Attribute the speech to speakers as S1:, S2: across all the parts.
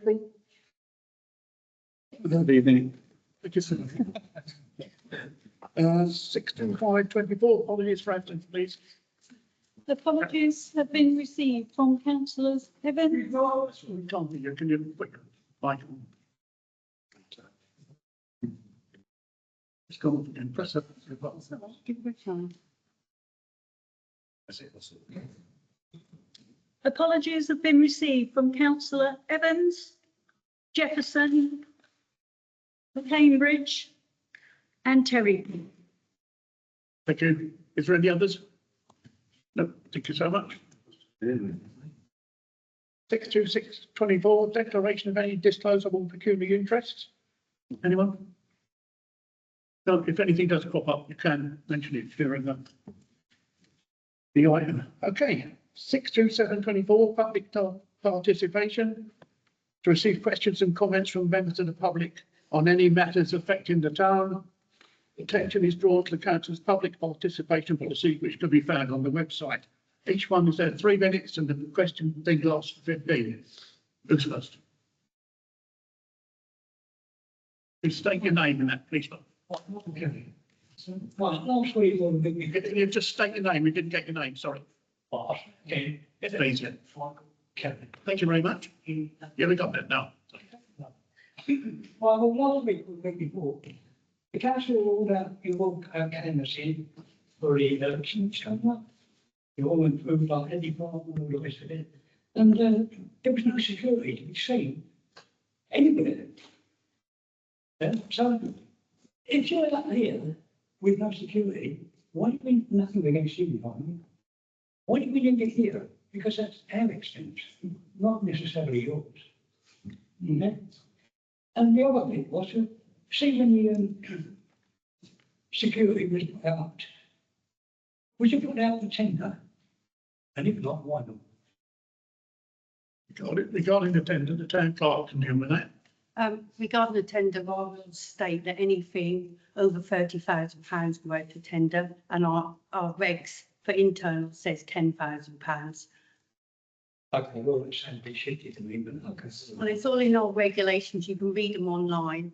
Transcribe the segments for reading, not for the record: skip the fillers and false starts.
S1: Good evening. 62524, apologies for absence, please.
S2: Apologies have been received from councillors Evans.
S1: We can't hear you. Can you put your mic on? It's gone again. Press up.
S2: Give it a try.
S1: That's it.
S2: Apologies have been received from councillor Evans, Jefferson, Cambridge and Terry.
S1: Thank you. Is there any others? No, thank you so much. 62624, declaration of any disclosable pecuniary interests. Anyone? No, if anything does crop up, you can mention it during the item. Okay, 62724, public participation. To receive questions and comments from members of the public on any matters affecting the town. Attention is drawn to the council's public participation policy, which can be found on the website. Each one is there 3 minutes and the question then lasts for 15. Who's first? Please state your name in that, please. Okay.
S3: Last week,
S1: You just state your name. We didn't get your name, sorry.
S3: okay.
S1: Please, yeah. Thank you very much. Yeah, we got that now.
S3: Well, last week, the week before, the council ruled out you all canvassing for the elections coming up. You all went through like any department and all the rest of it. And there was no security to be seen anywhere. Yeah? So if you're out here with no security, why do we nothing against you, Barney? Why do we need it here? Because that's our expense, not necessarily yours. Okay? And the other bit was to see when the security was put out. Was it put out for tender? And if not, why not?
S1: Regarding the tender, the town clerk can deal with that.
S4: Regarding the tender, I will state that anything over £30,000 go out to tender, and our regs for internal says £10,000.
S3: Okay, well, it sounds a bit shitty to me, but okay.
S4: Well, it's all in our regulations. You can read them online.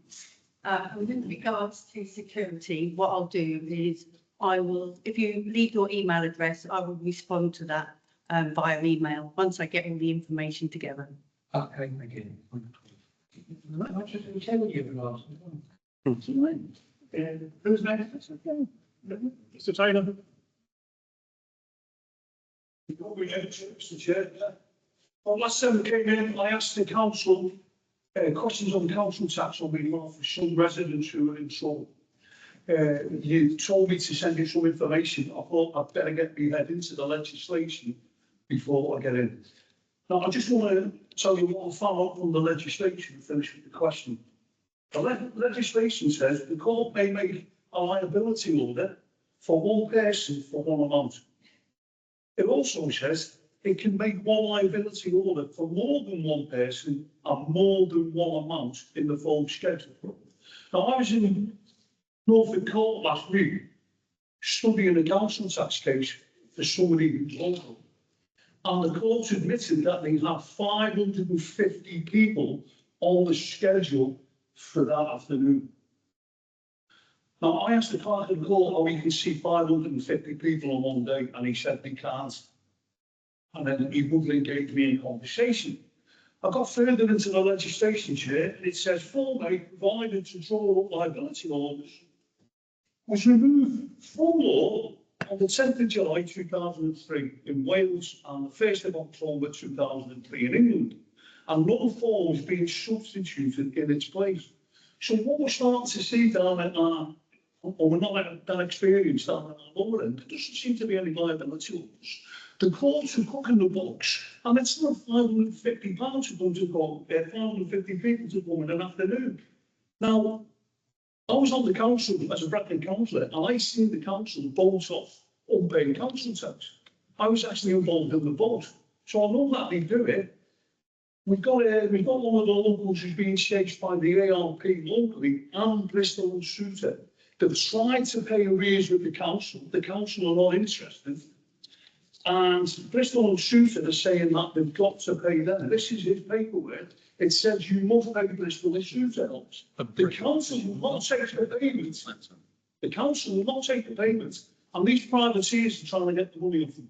S4: And with regards to security, what I'll do is I will, if you leave your email address, I will respond to that via email once I get all the information together.
S3: Okay, thank you. I was just telling you last.
S1: Who's next? Mr. Taylor.
S5: Mr. Chair. Well, last time I came in, I asked the council questions on council tax on behalf of some residents who are in trouble. You told me to send you some information. I thought I'd better get my head into the legislation before I get in. Now, I just want to tell you what I found from the legislation and finish with the question. The legislation says the court may make a liability order for one person for one amount. It also says it can make one liability order for more than one person and more than one amount in the full schedule. Now, I was in Norfolk Court last week studying a council tax case for somebody who's local. And the court admitted that they have 550 people on the schedule for that afternoon. Now, I asked the clerk of the court how he can see 550 people on one day, and he said they can't. And then he wouldn't engage me in conversation. I got further into the legislation, Chair, and it says formally provided to draw up liability orders was removed from law on the 10th of July 2003 in Wales and the 1st of October 2003 in England. And no form is being substituted in its place. So what we're starting to see down at our, or we're not that experienced down at our lower end, there doesn't seem to be any liability orders. The courts are cooking the books, and it's not £550 for them to go, 550 people to go in an afternoon. Now, I was on the council as a Bradley councillor, and I seen the council vote off unpaid council tax. I was actually involved in the vote, so I know that they do it. We've got one of the locals who's being chased by the ARP locally and Bristol and Souter. They've tried to pay arrears with the council. The council are not interested. And Bristol and Shooter are saying that they've got to pay them. This is his paperwork. It says you must pay Bristol and Shooter helps. The council will not take the payment. The council will not take the payment. And these privateers are trying to get the money off them.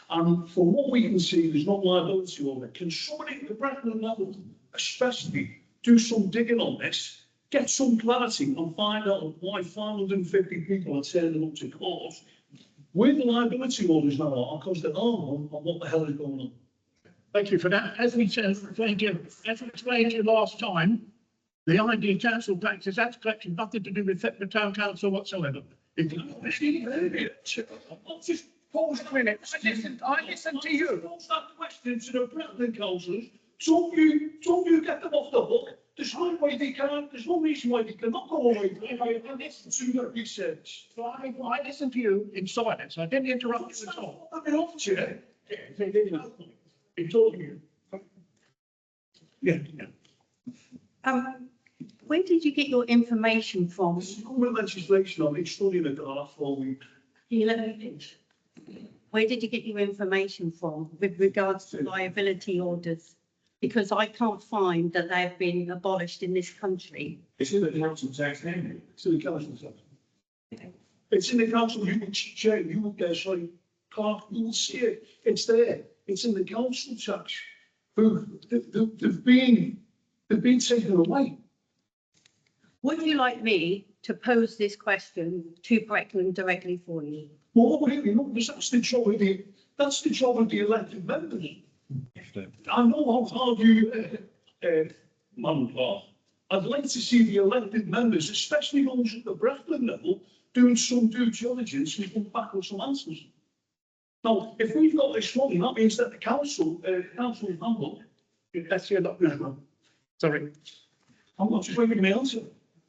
S5: And from what we can see, there's no liability on it. Can somebody at the Brecon level, especially, do some digging on this, get some clarity and find out why 550 people are turning up to court with liability orders now, because they are on what the hell is going on.
S1: Thank you for that. As we said, thank you. As we explained to you last time, the ID council taxes, that's collection, nothing to do with Thetford Town Council whatsoever. If you
S5: Just pause a minute. I listened to you. Pose that question to the Brecon councillors. Don't you get them off the hook? There's no way they can, there's no reason why they cannot go away. I listen to your research.
S1: So I listened to you in silence. I didn't interrupt you at all.
S5: I've been off to you.
S1: Been talking to you. Yeah.
S4: Where did you get your information from?
S5: This is government legislation. I've been studying it the last 4 weeks.
S4: Where did you get your information from with regards to liability orders? Because I can't find that they've been abolished in this country.
S5: It's in the council tax anyway. It's in the council tax. It's in the council, you can check, you will sorry, Clark, you will see it. It's there. It's in the council tax. They've been taken away.
S4: Would you like me to pose this question to Brecon directly for you?
S5: Well, really, no, because that's the job of the elected members. I know how hard you, Madam Clerk. I'd like to see the elected members, especially those at the Brecon level, doing some due diligence and come back with some answers. Now, if we've got this money, that means that the council handle.
S1: That's your lot, no. Sorry.
S5: I'm not just waiting my answer.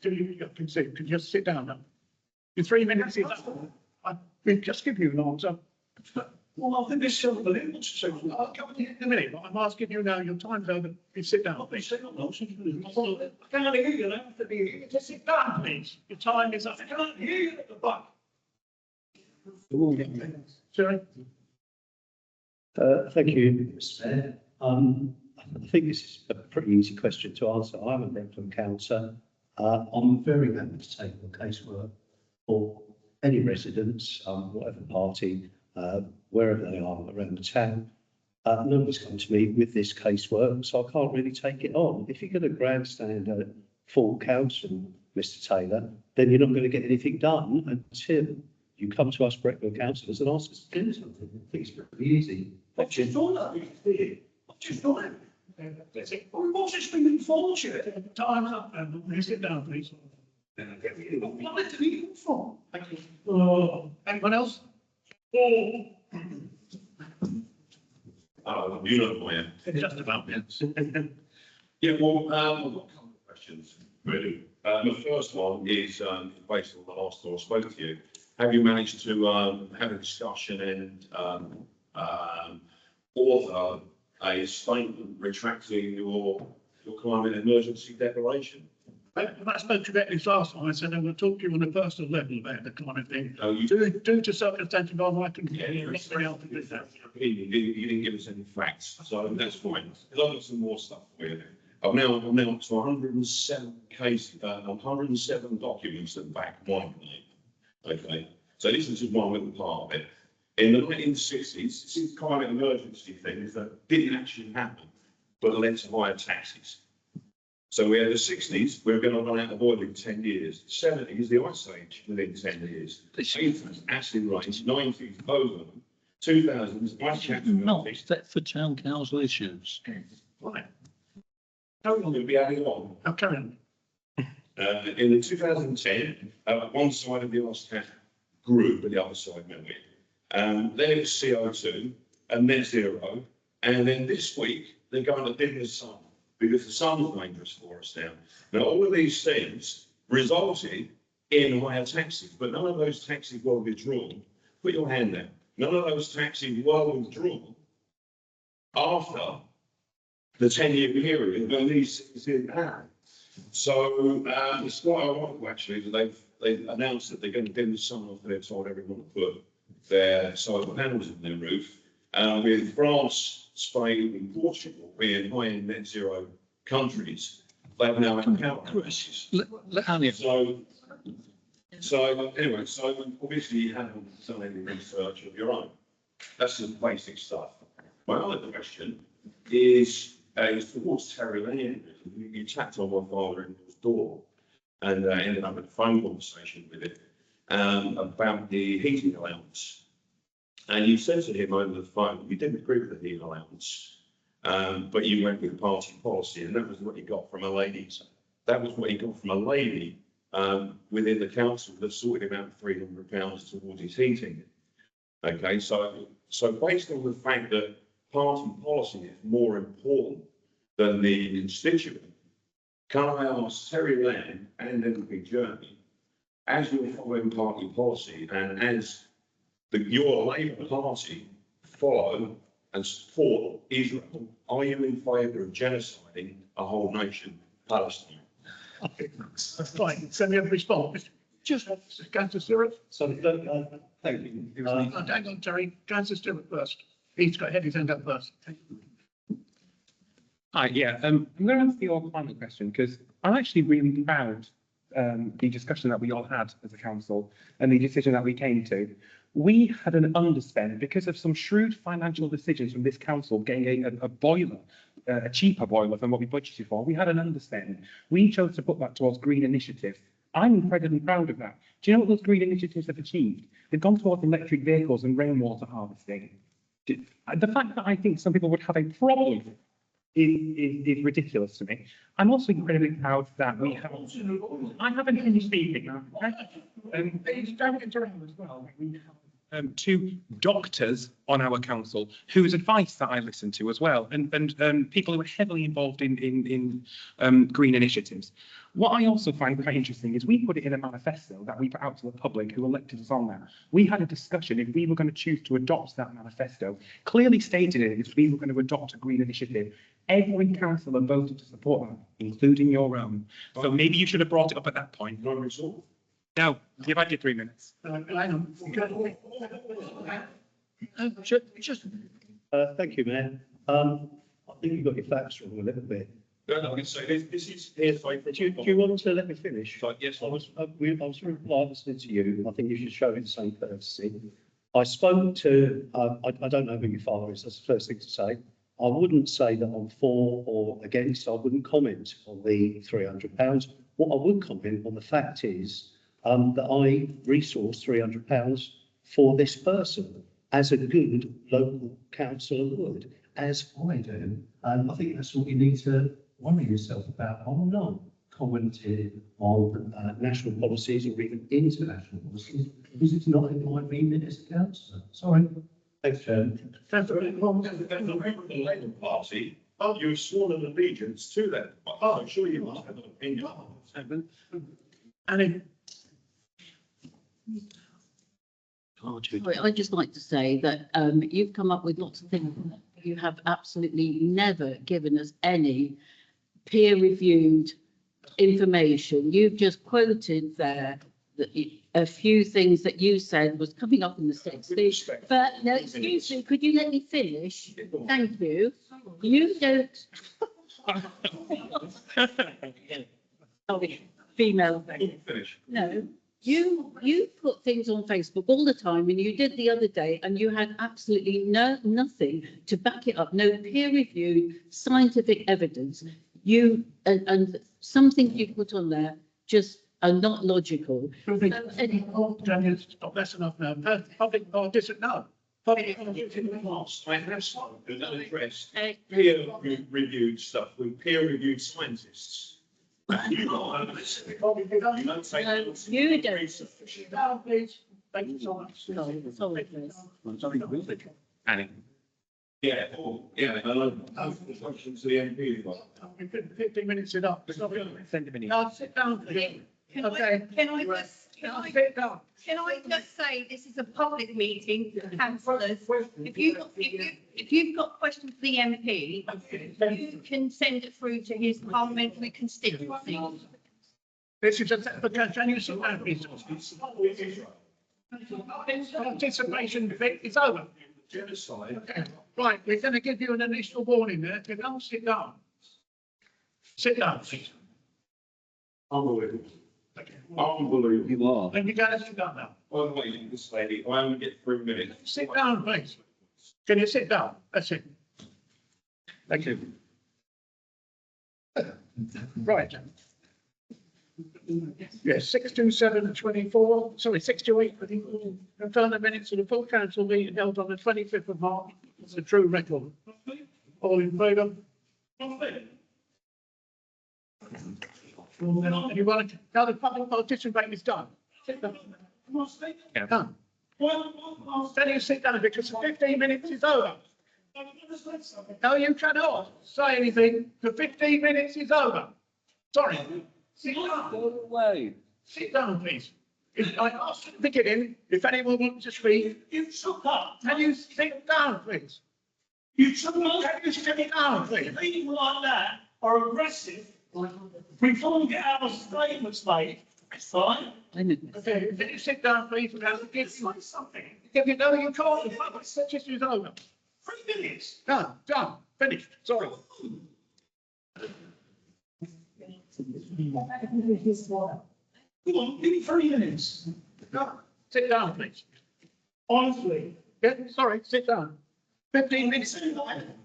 S1: You can just sit down now. In 3 minutes, we'll just give you an answer.
S5: Well, I think this is unbelievable to say.
S1: I'll come in a minute, but I'm asking you now, your time's over. You sit down,
S5: I'll be
S1: please.
S5: saying no, I can't hear you. I have to be here.
S1: Just sit down, please. Your time is up.
S5: I can't hear you at the back.
S1: Sorry.
S6: Thank you, Mr. Mayor. I think this is a pretty easy question to answer. I'm a Brecon councillor. I'm very happy to take on casework for any residents, whatever party, wherever they are around the town. Nobody's come to me with this casework, so I can't really take it on. If you're going to grandstand at full council, Mr. Taylor, then you're not going to get anything done until you come to us Brecon councillors and ask us to do something. I think it's pretty easy.
S5: I've just done that. I've just done it.
S1: That's it.
S5: Well, what's this been informed you?
S1: Time's up, you sit down, please.
S5: What did it come from?
S1: Thank you. Anyone else?
S7: You know who I am.
S1: Just about, yes.
S7: Yeah, well, I've got a couple of questions, really. The first one is based on the last time I spoke to you. Have you managed to have a discussion and author a statement retracting your climate emergency declaration?
S1: When I spoke to you about this last time, I said I'm going to talk to you on a personal level about the kind of thing.
S7: No, you
S1: Due to circumstances, I can.
S7: Yeah,
S1: Not be able to do that.
S7: You didn't give us any facts, so that's fine. Because I've got some more stuff for you. I'm now up to 107 cases, 107 documents that back my claim. Okay, so this is just one little part of it. In the 1960s, this is climate emergency things that didn't actually happen, but led to higher taxes. So we had the 60s, we were going to run out of oil in 10 years. 70s, the ice age within 10 years. 80s, acid rains, 90s, over. 2000s, ice cap.
S8: Not Thetford Town Council issues.
S1: Right.
S7: How long will be adding on?
S1: Now carry on.
S7: In the 2010, one side of the ice cap grew, but the other side went in. Then it was CO2 and net zero. And then this week, they're going to dim the sun because the sun's dangerous for us now. Now, all of these things resulted in higher taxes, but none of those taxes were withdrawn. Put your hand down. None of those taxes were withdrawn after the 10-year period when these things didn't happen. So it's quite ironic, actually, that they've announced that they're going to dim the sun off. They've told everyone to put their solar panels in their roof. with France, Spain and Portugal being high-end net zero countries, they've now empowered us.
S8: Let Annie.
S7: So anyway, so obviously you haven't done any research of your own. That's the basic stuff. My other question is towards Terry Lane. You tapped on my father-in-law's door and ended up in a phone conversation with him about the heating allowance. And you said to him over the phone, you didn't agree with the heating allowance, but you went with party policy, and that was what you got from a lady. That was what he got from a lady within the council that sorted him out £300 towards his heating. Okay, so based on the fact that party policy is more important than the constituent, can I ask Terry Lamb and MP Jeremy, as you're following party policy and as your Labour Party follow and support Israel, are you in favour of genociding a whole nation, Palestine?
S1: That's fine. Send me a response. Just Councillor Stewart.
S6: So, thank you.
S1: Hang on, Terry. Councillor Stewart first. He's got his hand up first.
S9: Hi, yeah, I'm going to answer your final question because I'm actually really proud the discussion that we all had as a council and the decision that we came to. We had an underspend because of some shrewd financial decisions from this council getting a boiler, a cheaper boiler than what we budgeted for. We had an underspend. We chose to put that towards green initiatives. I'm incredibly proud of that. Do you know what those green initiatives have achieved? They've gone towards electric vehicles and rainwater harvesting. The fact that I think some people would have a problem is ridiculous to me. I'm also incredibly proud that we have. I haven't finished speaking now. Please don't interrupt as well. We have two doctors on our council whose advice that I listen to as well, and people who are heavily involved in green initiatives. What I also find quite interesting is we put it in a manifesto that we put out to the public who elected us on that. We had a discussion if we were going to choose to adopt that manifesto, clearly stated it if we were going to adopt a green initiative. Every councillor voted to support that, including your own. So maybe you should have brought it up at that point. No, give I did 3 minutes.
S1: Hang on.
S6: Thank you, Mayor. I think you got your facts wrong a little bit.
S7: No, I can say this is hearsay.
S6: Do you want to let me finish?
S7: Yes,
S6: I was very polite listening to you. I think you should show it the same courtesy. I spoke to, I don't know who your father is, that's the first thing to say. I wouldn't say that I'm for or against, I wouldn't comment on the £300. What I would comment on the fact is that I resourced £300 for this person, as a good local councillor would, as I do. And I think that's what you need to worry yourself about. I'm not commenting on national policies or even international policies, because it's not in my remit as a councillor. Sorry. Thanks, Chairman.
S7: the Labour Party, you've sworn an allegiance to that. I'm sure you must have an opinion.
S1: Annie.
S10: Sorry, I'd just like to say that you've come up with lots of things. You have absolutely never given us any peer-reviewed information. You've just quoted there that a few things that you said was coming up in the 60s. But no, excuse me, could you let me finish? Thank you. You don't. Sorry, female.
S7: Finish.
S10: No, you put things on Facebook all the time, and you did the other day, and you had absolutely nothing to back it up, no peer-reviewed scientific evidence. And some things you put on there just are not logical.
S1: Daniel, stop, that's enough now. Public participant, no. Public
S7: I have spoken and addressed peer-reviewed stuff with peer-reviewed scientists. You don't take notes.
S10: You don't.
S1: Please. Thank you so much.
S10: Sorry, Chris.
S9: Annie.
S7: Yeah, questions to the MP.
S1: We've been 15 minutes it up.
S9: Send him an
S1: No, sit down, please. Okay.
S4: Can I
S1: Sit down.
S4: just say, this is a public meeting, councillors. If you've got questions for the MP, you can send it through to his parliamentary constituency.
S1: This is can you sit down, please? Participation bit is over.
S5: genocide.
S1: Okay. Right, we're going to give you an initial warning there. You can't sit down. Sit down, please.
S7: Unbelievable. Unbelievable.
S8: You are.
S1: Then you got to sit down now.
S7: By the way, this lady, I only get 3 minutes.
S1: Sit down, please. Can you sit down? That's it. Thank you. Right. Yes, 62724, sorry, 628, I think, confirm the minutes of the full council meeting held on the 25th of March. It's a true record. All in favour? Anyone, now the public participation is done. Sit down.
S9: Yeah.
S1: Done. Then you sit down because 15 minutes is over. No, you cannot say anything. The 15 minutes is over. Sorry. Sit down.
S8: Go away.
S1: Sit down, please. I asked at the beginning if anyone wants to speak.
S5: You took up,
S1: Can you sit down, please?
S5: you took up,
S1: Can you sit down, please?
S5: people like that are aggressive. We can't get our statements made, fine?
S1: Okay, can you sit down, please? And I'll give you
S5: Something,
S1: If you know you can't, the public session is over.
S5: 3 minutes.
S1: Done, finished. Sorry.
S5: Come on, give me 3 minutes.
S1: No, sit down, please.
S5: Honestly.
S1: Yeah, sorry, sit down. 15 minutes.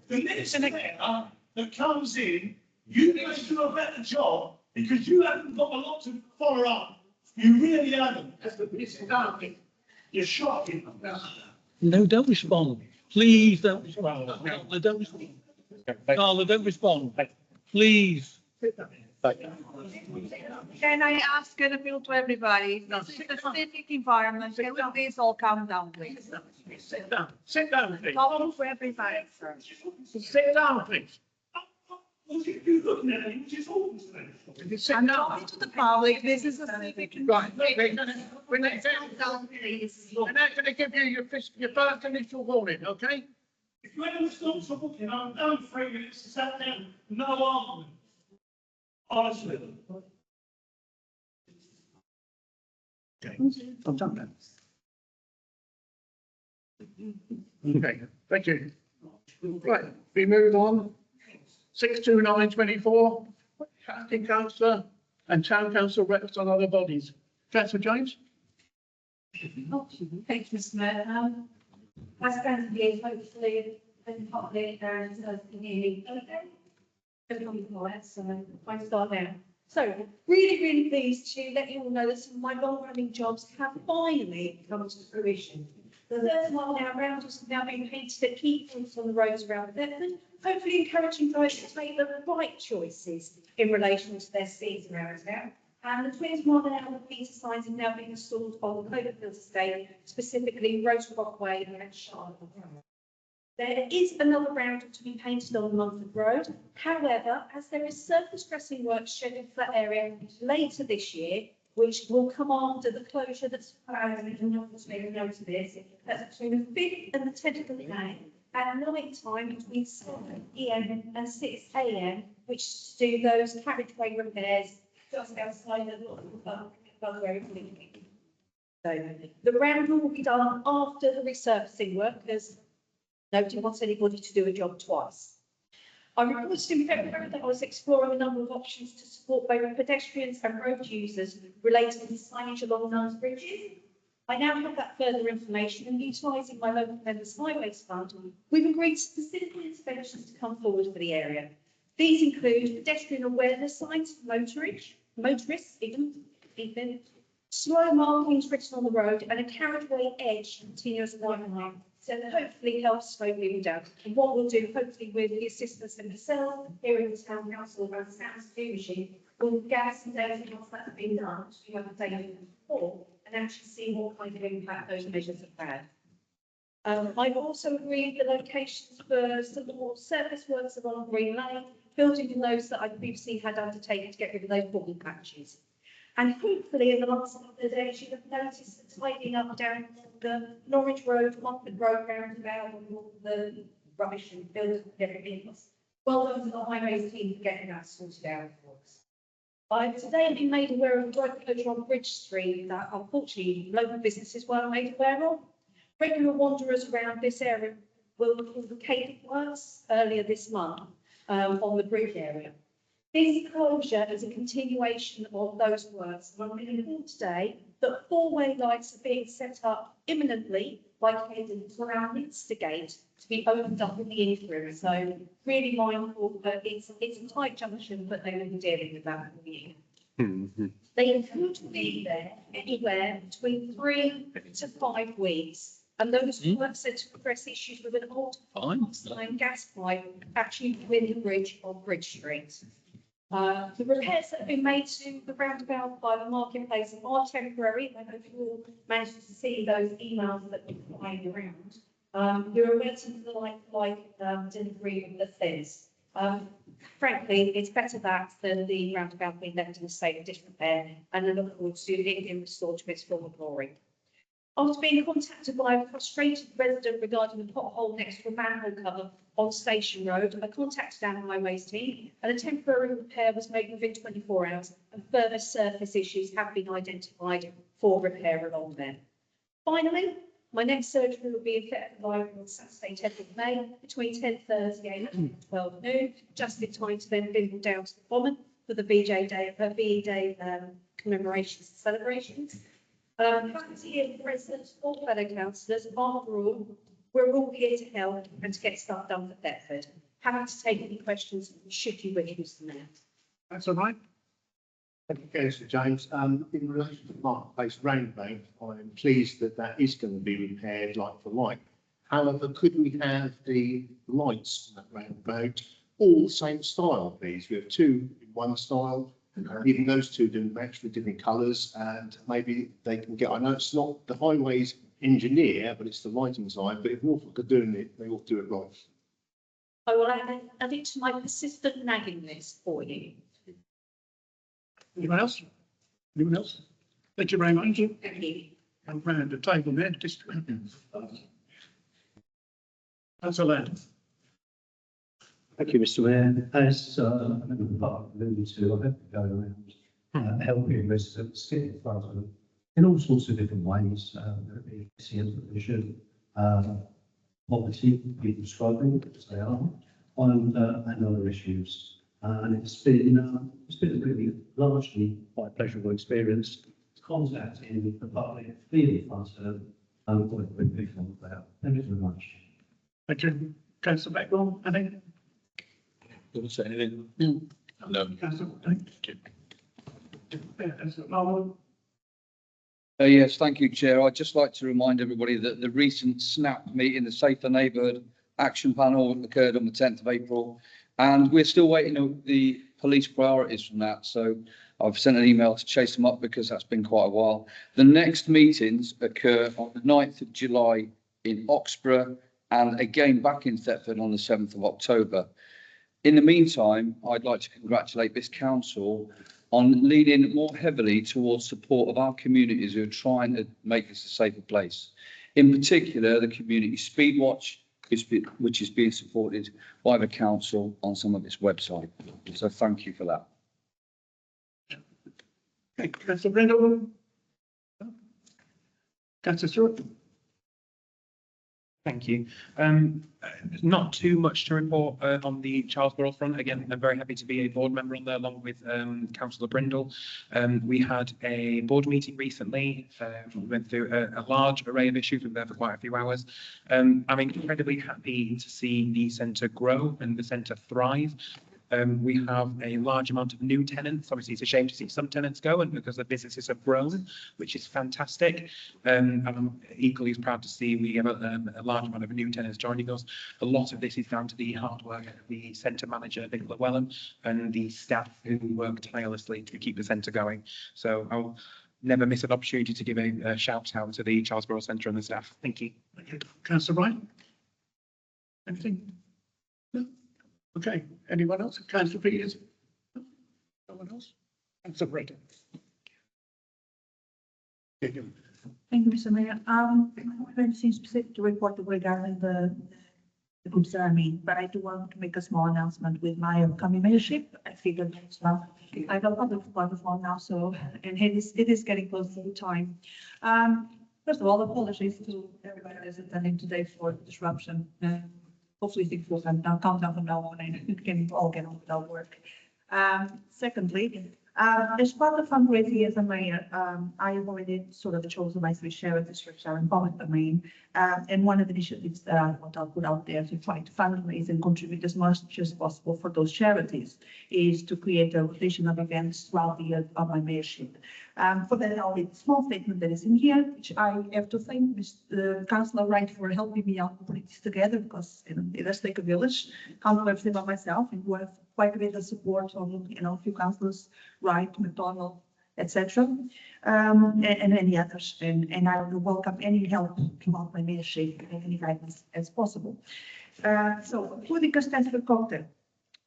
S5: The next mayor that comes in, you need to do a better job because you haven't got a lot to follow up. You really haven't.
S1: Sit down, please.
S5: You're shocking.
S8: No, don't respond. Please don't respond. Carla, don't respond. Carla, don't respond. Please.
S1: Sit down.
S11: Can I ask an appeal to everybody?
S1: No,
S11: This is
S1: sit
S11: a
S1: down.
S11: civic environment. Can we please all calm down, please?
S1: Sit down. Sit down, please.
S11: Talk to everybody, sir.
S1: Sit down, please.
S5: What are you looking at? You just talking to me.
S1: Can you sit
S11: I'm
S1: down?
S11: talking to the public. This is a civic.
S1: Right, we're not
S11: Please.
S1: going to give you your first initial warning, okay?
S5: If you ever stop talking, I'm done 3 minutes to sat down. No argument. Honestly.
S1: Okay, I've done that. Okay, thank you. Right, we move on. 62924, acting councillor and town council reps on other bodies. Councillor James?
S12: Thank you, Mr. Mayor. I stand here hopefully and partly and can hear me. Okay. Everyone quiet, so I start now. So really pleased to let you all know that some of my long-running jobs have finally come to fruition. The 30-mile an hour rounds have now been painted at key points on the roads around Thetford, hopefully encouraging drivers to make the right choices in relation to their speeds around town. And the 20-mile an hour meter signs have now been installed on the Cloverfield estate, specifically Rose Brockway and Charlotte. There is another round to be painted on Mumford Road. However, as there is surface dressing work scheduled for that area later this year, which will come after the closure that's planned, and not to make a note of this, that's between the 5th and the 10th of May, at night time between 7 PM and 6 AM, which is to do those carriageway repairs just outside the Bugwell Clinic. So the round will be done after the resurfacing work, because nobody wants anybody to do a job twice. I reported in February that I was exploring a number of options to support both pedestrians and road users related to signage along those bridges. I now have that further information, and utilising my local members highways fund, we've agreed specific inspections to come forward for the area. These include pedestrian awareness signs for motorists, even slow markings written on the road, and a carriageway edge continuous white line. So that hopefully helps slow people down. And what we'll do, hopefully with the assistance of myself, here in the town council, and the sound security machine, we'll gather some data once that's been done, so we have the data before, and actually see what kind of impact those measures have had. I've also agreed the locations for some more surface works along Green Lane, building in those that I previously had undertaken to get rid of those boggy patches. And hopefully in the last couple of days, you have noticed the tidying up down the Norwich Road, Mumford Road roundabout, and all the rubbish and buildings and everything else. Well done to the highways team for getting that sorted out for us. I've today been made aware of a road closure on Bridge Street that unfortunately local businesses weren't made aware of. Regular wanderers around this area will recall the cable works earlier this month on the bridge area. This closure is a continuation of those works. And I'm going to report today that four-way lights are being set up imminently by Cadence around Minster Gate to be opened up in the interim. So really mindful that it's a tight junction, but they will be dealing with that for you. They could be there anywhere between 3 to 5 weeks. And those works are to address issues with an old line gas pipe actually within the bridge on Bridge Street. The repairs that have been made to the roundabout by the marketplace are temporary. I hope you all managed to see those emails that were flying around. You're waiting for the delivery of the things. Frankly, it's better that than the roundabout being left in a state of disrepair, and I look forward to it being restored to its former glory. After being contacted by a frustrated resident regarding a pothole next to a manhole cover on Station Road, I contacted our highways team and a temporary repair was made within 24 hours and further surface issues have been identified for repair along there. Finally, my next surgery will be in Thetford Library on Saturday, 10th of May, between 10:30 a.m. and 12 noon, just in time to then bimble down to the Bommon for the VE Day commemorations and celebrations. Faculty and residents, all fellow councillors, after all, we're all here to help and to get stuff done for Thetford. Happy to take any questions should you wish them now.
S1: That's all right.
S6: Thank you, Councillor James. In relation to the marketplace roundabout, I'm pleased that that is going to be repaired like for like. However, could we have the lights on that roundabout all the same style, please? We have two in one style. Even those two do match with different colours, and maybe they can get. I know it's not the highways engineer, but it's the lighting side. But if Norfolk are doing it, they ought to do it right.
S12: I will add it to my persistent nagging list for you.
S1: Anyone else? Anyone else? Thank you very much.
S12: Thank you.
S1: And round the table there, Councillor Land.
S6: Thank you, Mr. Mayor. As Member Park alluded to, I have to go around helping residents get in front of them in all sorts of different ways. Whether it be SEN provision, poverty, people struggling, as they are, and other issues. And it's been a really largely quite pleasurable experience contacting the public, being in front of them, and what we're people about. Thank you very much.
S1: Thank you. Councillor Blackwell, I think.
S8: Want to say anything? No.
S1: Councillor, thank you. Councillor Marwood.
S13: Yes, thank you, Chair. I'd just like to remind everybody that the recent SNAP meeting, the Safer Neighbourhood Action Panel, occurred on the 10th of April, and we're still waiting on the police priorities from that. So I've sent an email to chase them up because that's been quite a while. The next meetings occur on the 9th of July in Oxborough and again back in Thetford on the 7th of October. In the meantime, I'd like to congratulate this council on leaning more heavily towards support of our communities who are trying to make this a safer place. In particular, the Community Speed Watch, which is being supported by the council on some of its website. So thank you for that.
S1: Okay, Councillor Brindle. Councillor Stewart.
S9: Thank you. Not too much to report on the Charlesborough front. Again, I'm very happy to be a board member on there along with Councillor Brindle. We had a board meeting recently. We went through a large array of issues. We were there for quite a few hours. I'm incredibly happy to see the centre grow and the centre thrive. We have a large amount of new tenants. Obviously, it's a shame to see some tenants go, and because the businesses have grown, which is fantastic. And I'm equally as proud to see we have a large amount of new tenants joining us. A lot of this is down to the hard work of the centre manager, Nicola Wellham, and the staff who work tirelessly to keep the centre going. So I'll never miss an opportunity to give a shout out to the Charlesborough Centre and the staff. Thank you.
S1: Thank you. Councillor Ryan. Anything? No? Okay, anyone else? Councillor Peters? No one else? Councillor Brayton?
S11: Thank you, Mr. Mayor. I don't have anything specific to report regarding the concern, but I do want to make a small announcement with my upcoming membership. I figured as well. I got public for now, so and it is getting close to the time. First of all, apologies to everybody that's attending today for the disruption. Hopefully things will calm down from now on and we can all get on with our work. Secondly, as part of fundraising as a mayor, I have already sort of chosen my three charities which are in public domain. And one of the initiatives that I want to put out there to try to fundraise and contribute as much as possible for those charities is to create a rotation of events throughout the year of my mayorship. For that, I'll read a small statement that is in here, which I have to thank Councillor Wright for helping me out to put this together, because it does take a village. Can't do everything by myself, and we have quite a bit of support on, a few councillors, Wright, McDonald, etc., and any others. And I will welcome any help throughout my mayorship and any guidance as possible. So, putting a stand for cocktail.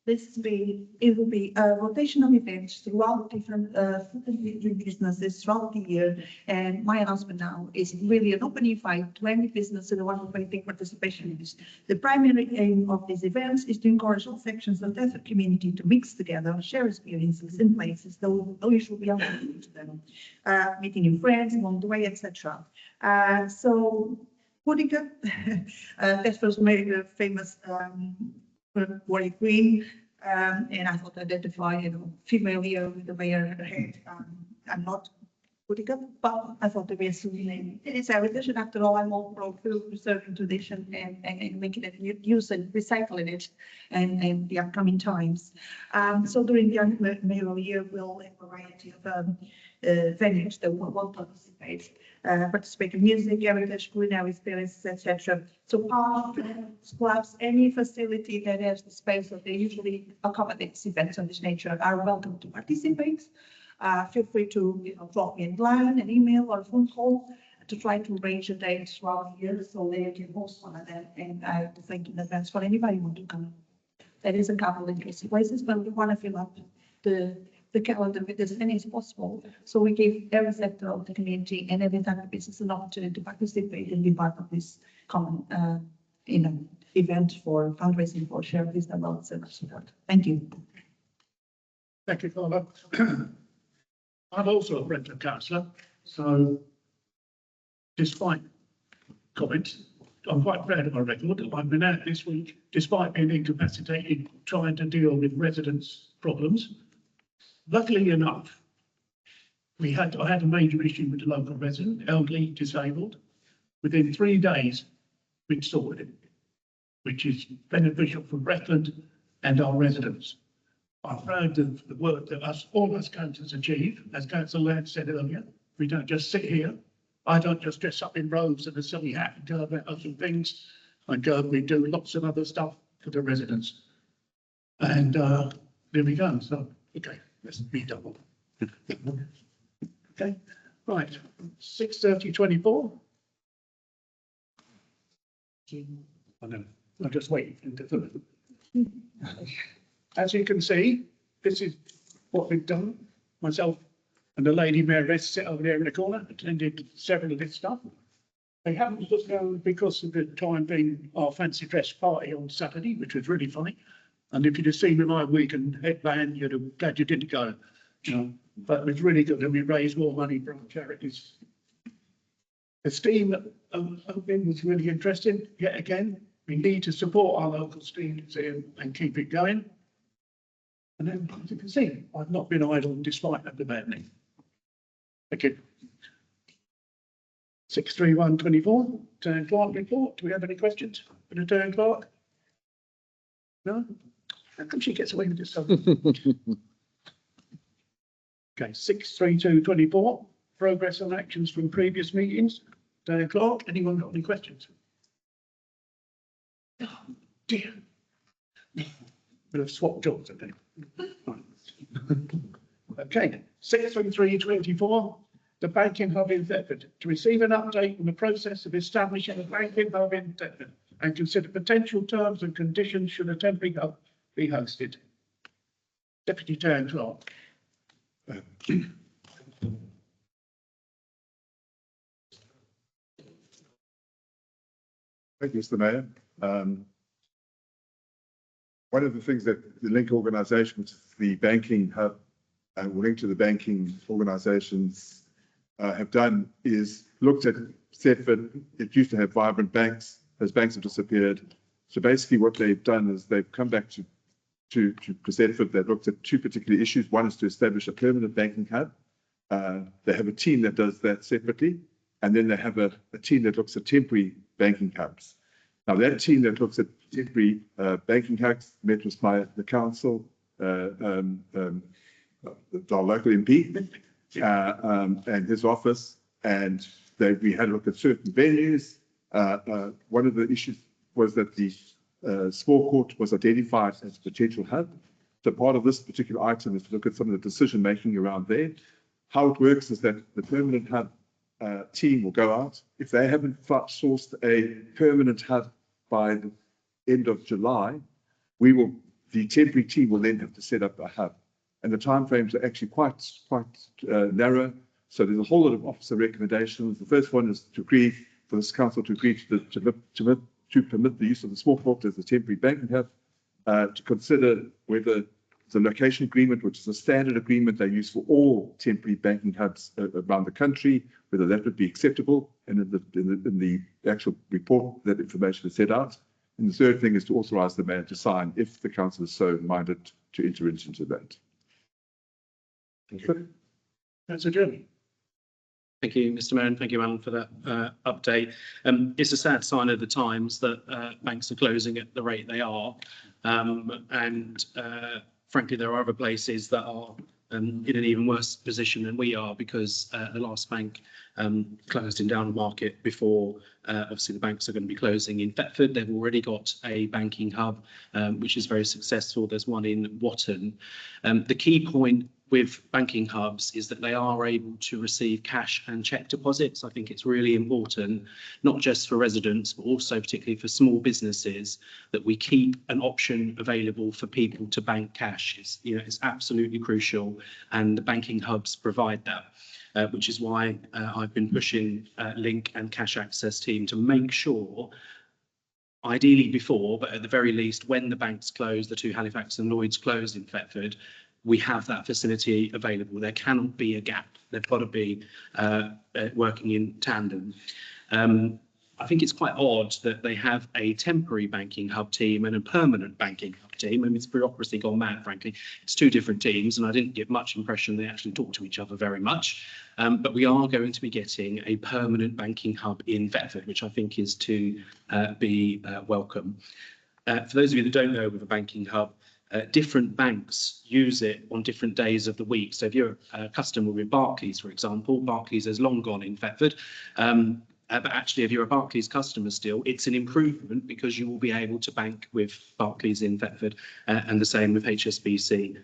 S11: It will be a rotation of events throughout different food and drink businesses throughout the year. And my announcement now is really an open invite to any business that want to take participation in this. The primary aim of these events is to encourage all sections of the Thetford community to mix together, share experiences in places that will usually be unknown to them, meeting new friends along the way, etc. So, putting up Thetford's made a famous Warrior Queen, and I thought I'd identify, female here with the mayor head. I'm not putting up, but I thought the mayor name. It is heritage, and after all, I'm all pro preserving tradition and making it use and recycling it and the upcoming times. So during the mayoral year, we'll have a variety of venues that will participate in music, heritage, culinary experiences, etc. So parks, clubs, any facility that has the space that they usually accommodate events of this nature are welcome to participate. Feel free to drop me a line, an email, or a phone call to try to arrange a date throughout the year so they can host one of them. And I have to thank in advance for anybody who want to come. That is a couple of interesting places, but we want to fill up the calendar with as many as possible. So we give every sector of the community and every type of business an opportunity to participate and be part of this common, event for fundraising for charities that will support. Thank you.
S1: Thank you, Carla. I'm also a Brentford councillor, so despite comments, I'm quite proud of my record. I've been out this week, despite being incapacitated, trying to deal with residents' problems. Luckily enough, I had a major issue with the local resident, elderly, disabled. Within 3 days, we'd sorted it, which is beneficial for Bretland and our residents. I'm proud of the work that all us councillors achieve. As Councillor Laird said earlier, we don't just sit here. I don't just dress up in robes and a silly hat and go about other things. We do lots of other stuff for the residents. And there we go. So, okay, let's redouble. Okay, right, 6:30:24. I know, I'm just waiting. As you can see, this is what we've done. Myself and the lady mayoress sit over there in the corner, attended several of this stuff. They happened to go because of the time being our fancy dress party on Saturday, which was really funny. And if you'd have seen me my wig and headband, you'd have glad you didn't go. But it was really good, and we raised more money for our charities. The steam opening was really interesting. Yet again, we need to support our local steam museum and keep it going. And then, as you can see, I've not been idle despite that demanding. Thank you. 6:31:24, Town Clerk report. Do we have any questions for the Town Clerk? No? How come she gets away with this so? Okay, 6:32:24, progress on actions from previous meetings. Town Clerk, anyone got any questions? Oh, dear. We'll have swapped jobs, I think. Okay, 6:33:24, the banking hub in Thetford. To receive an update on the process of establishing a banking hub in Thetford and consider potential terms and conditions should a temporary hub be hosted. Deputy Town Clerk.
S14: Thank you, Mr. Mayor. One of the things that the link organisations, the banking hub, linked to the banking organisations have done is looked at Thetford, it used to have vibrant banks. Those banks have disappeared. So basically what they've done is they've come back to Thetford. They've looked at two particular issues. One is to establish a permanent banking hub. They have a team that does that separately. And then they have a team that looks at temporary banking hubs. Now that team that looks at temporary banking hubs met with the council, our local MP, and his office, and we had a look at certain venues. One of the issues was that the small court was identified as a potential hub. So part of this particular item is to look at some of the decision making around there. How it works is that the permanent hub team will go out. If they haven't sourced a permanent hub by the end of July, the temporary team will then have to set up a hub. And the timeframes are actually quite narrow. So there's a whole lot of officer recommendations. The first one is to agree for this council to agree to permit the use of the small court as a temporary banking hub, to consider whether the location agreement, which is a standard agreement they use for all temporary banking hubs around the country, whether that would be acceptable. And in the actual report, that information is set out. And the third thing is to authorize the mayor to sign if the council is so minded to enter into that.
S1: Thank you. Councillor Jeremy.
S15: Thank you, Mr. Mayor, and thank you, Alan, for that update. It's a sad sign of the times that banks are closing at the rate they are. Frankly, there are other places that are in an even worse position than we are, because the last bank closed in Down Market before obviously the banks are going to be closing in Thetford. They've already got a banking hub, which is very successful. There's one in Watton. The key point with banking hubs is that they are able to receive cash and cheque deposits. I think it's really important, not just for residents, but also particularly for small businesses, that we keep an option available for people to bank cash. It's absolutely crucial, and the banking hubs provide that, which is why I've been pushing Link and Cash Access team to make sure, ideally before, but at the very least when the banks close, the two Halifax and Lloyds closed in Thetford, we have that facility available. There cannot be a gap. They've got to be working in tandem. I think it's quite odd that they have a temporary banking hub team and a permanent banking hub team. I mean, it's bureaucracy gone mad, frankly. It's two different teams, and I didn't get much impression they actually talk to each other very much. But we are going to be getting a permanent banking hub in Thetford, which I think is to be welcome. For those of you that don't know, with a banking hub, different banks use it on different days of the week. So if you're a customer with Barclays, for example, Barclays has long gone in Thetford. But actually, if you're a Barclays customer still, it's an improvement, because you will be able to bank with Barclays in Thetford, and the same with HSBC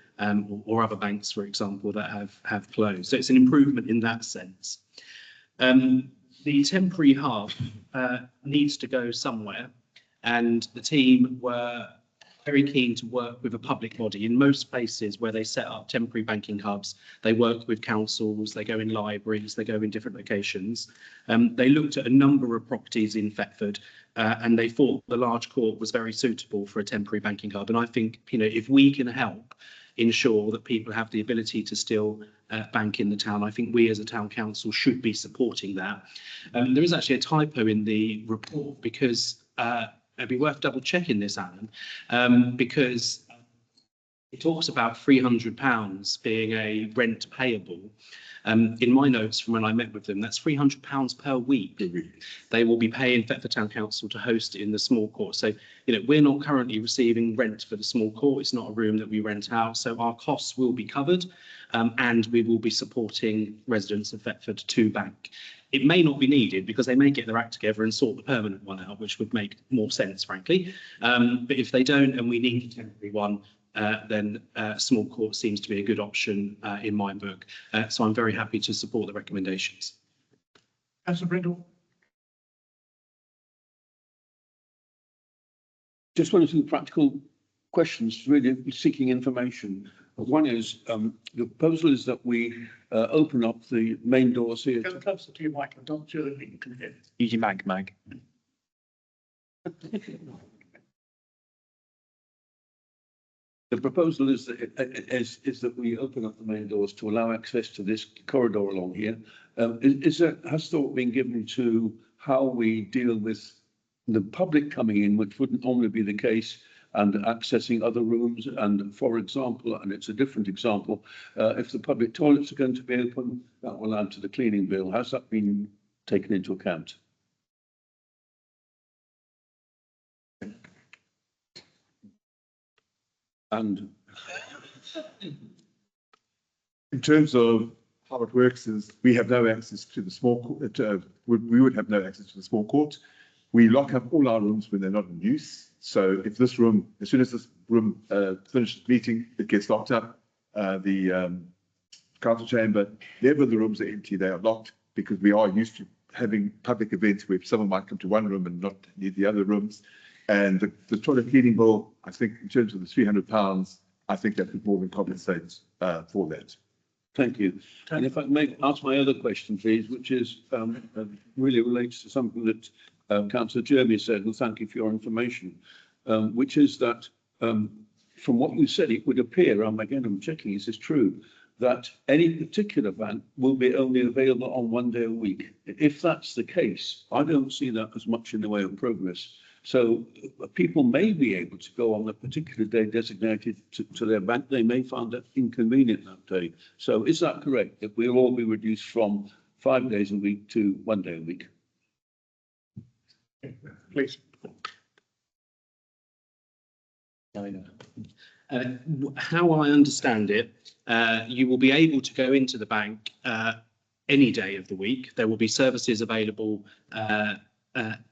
S15: or other banks, for example, that have closed. So it's an improvement in that sense. The temporary hub needs to go somewhere, and the team were very keen to work with a public body. In most places where they set up temporary banking hubs, they work with councils, they go in libraries, they go in different locations. They looked at a number of properties in Thetford, and they thought the large court was very suitable for a temporary banking hub. And I think, if we can help ensure that people have the ability to still bank in the town, I think we as a town council should be supporting that. There is actually a typo in the report, because it'd be worth double checking this, Alan, because it talks about £300 being a rent payable. In my notes from when I met with them, that's £300 per week. They will be paying Thetford Town Council to host it in the small court. So, we're not currently receiving rent for the small court. It's not a room that we rent out. So our costs will be covered, and we will be supporting residents of Thetford to bank. It may not be needed, because they may get their act together and sort the permanent one out, which would make more sense, frankly. But if they don't, and we need a temporary one, then small court seems to be a good option in my book. So I'm very happy to support the recommendations.
S1: Councillor Brindle.
S8: Just one or two practical questions, really seeking information. One is, the proposal is that we open up the main doors here.
S1: Go closer to your mic, and don't sure that you can hear.
S9: Use your mag.
S8: The proposal is that we open up the main doors to allow access to this corridor along here, Has thought been given to how we deal with the public coming in, which wouldn't normally be the case, and accessing other rooms? And for example, and it's a different example, if the public toilets are going to be open, that will add to the cleaning bill. Has that been taken into account? And
S14: In terms of how it works is we have no access to the small court, we would have no access to the small court. We lock up all our rooms when they're not in use. So if this room, as soon as this room finishes meeting, it gets locked up. The council chamber, never the rooms are empty, they are locked, because we are used to having public events where someone might come to one room and not need the other rooms. And the toilet cleaning bill, I think in terms of the £300, I think that would more than compensate for that.
S8: thank you. And if I may ask my other question, please, which is really relates to something that Councillor Jeremy said, and thank you for your information, which is that from what you said, it would appear, again, I'm checking, is this true, that any particular van will be only available on 1 day a week. If that's the case, I don't see that as much in the way of progress. So people may be able to go on a particular day designated to their bank. They may find that inconvenient that day. So is that correct? That we'll all be reduced from 5 days a week to 1 day a week?
S1: Please.
S15: How I understand it, you will be able to go into the bank any day of the week. There will be services available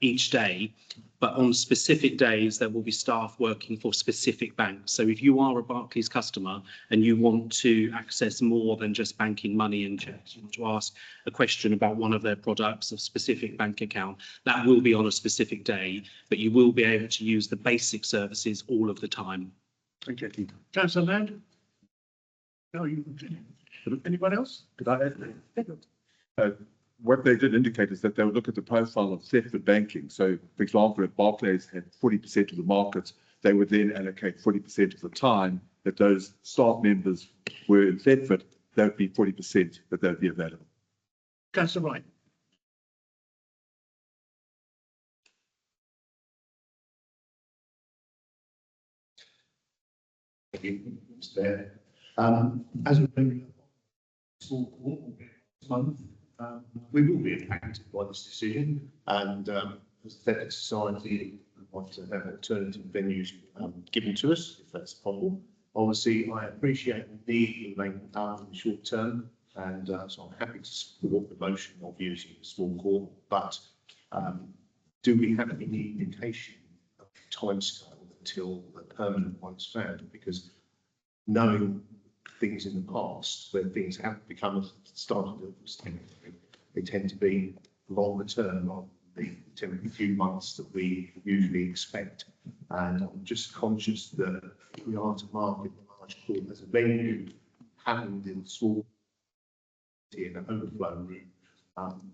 S15: each day, but on specific days there will be staff working for specific banks. So if you are a Barclays customer and you want to access more than just banking money and checks, you want to ask a question about one of their products, a specific bank account, that will be on a specific day, but you will be able to use the basic services all of the time.
S1: Thank you. Councillor Land? No, you. Anyone else?
S14: Could I add? What they did indicate is that they would look at the profile of Thetford banking. So, for example, if Barclays had 40% of the market, they would then allocate 40% of the time that those staff members were in Thetford. That would be 40% that they would be available.
S1: Councillor Wright?
S6: Thank you, Mr. As a regular small court this month, we will be impacted by this decision, and as the Thetford Society, we want to have alternative venues given to us if that's possible. Obviously, I appreciate the need to make done in the short term, and so I'm happy to support the motion of using the small court. But do we have any indication of timescale until a permanent one's found? Because knowing things in the past where things have become started, they tend to be longer term on the few months that we usually expect. And I'm just conscious that if we are to market the large court as a venue, happened in small in an overflow room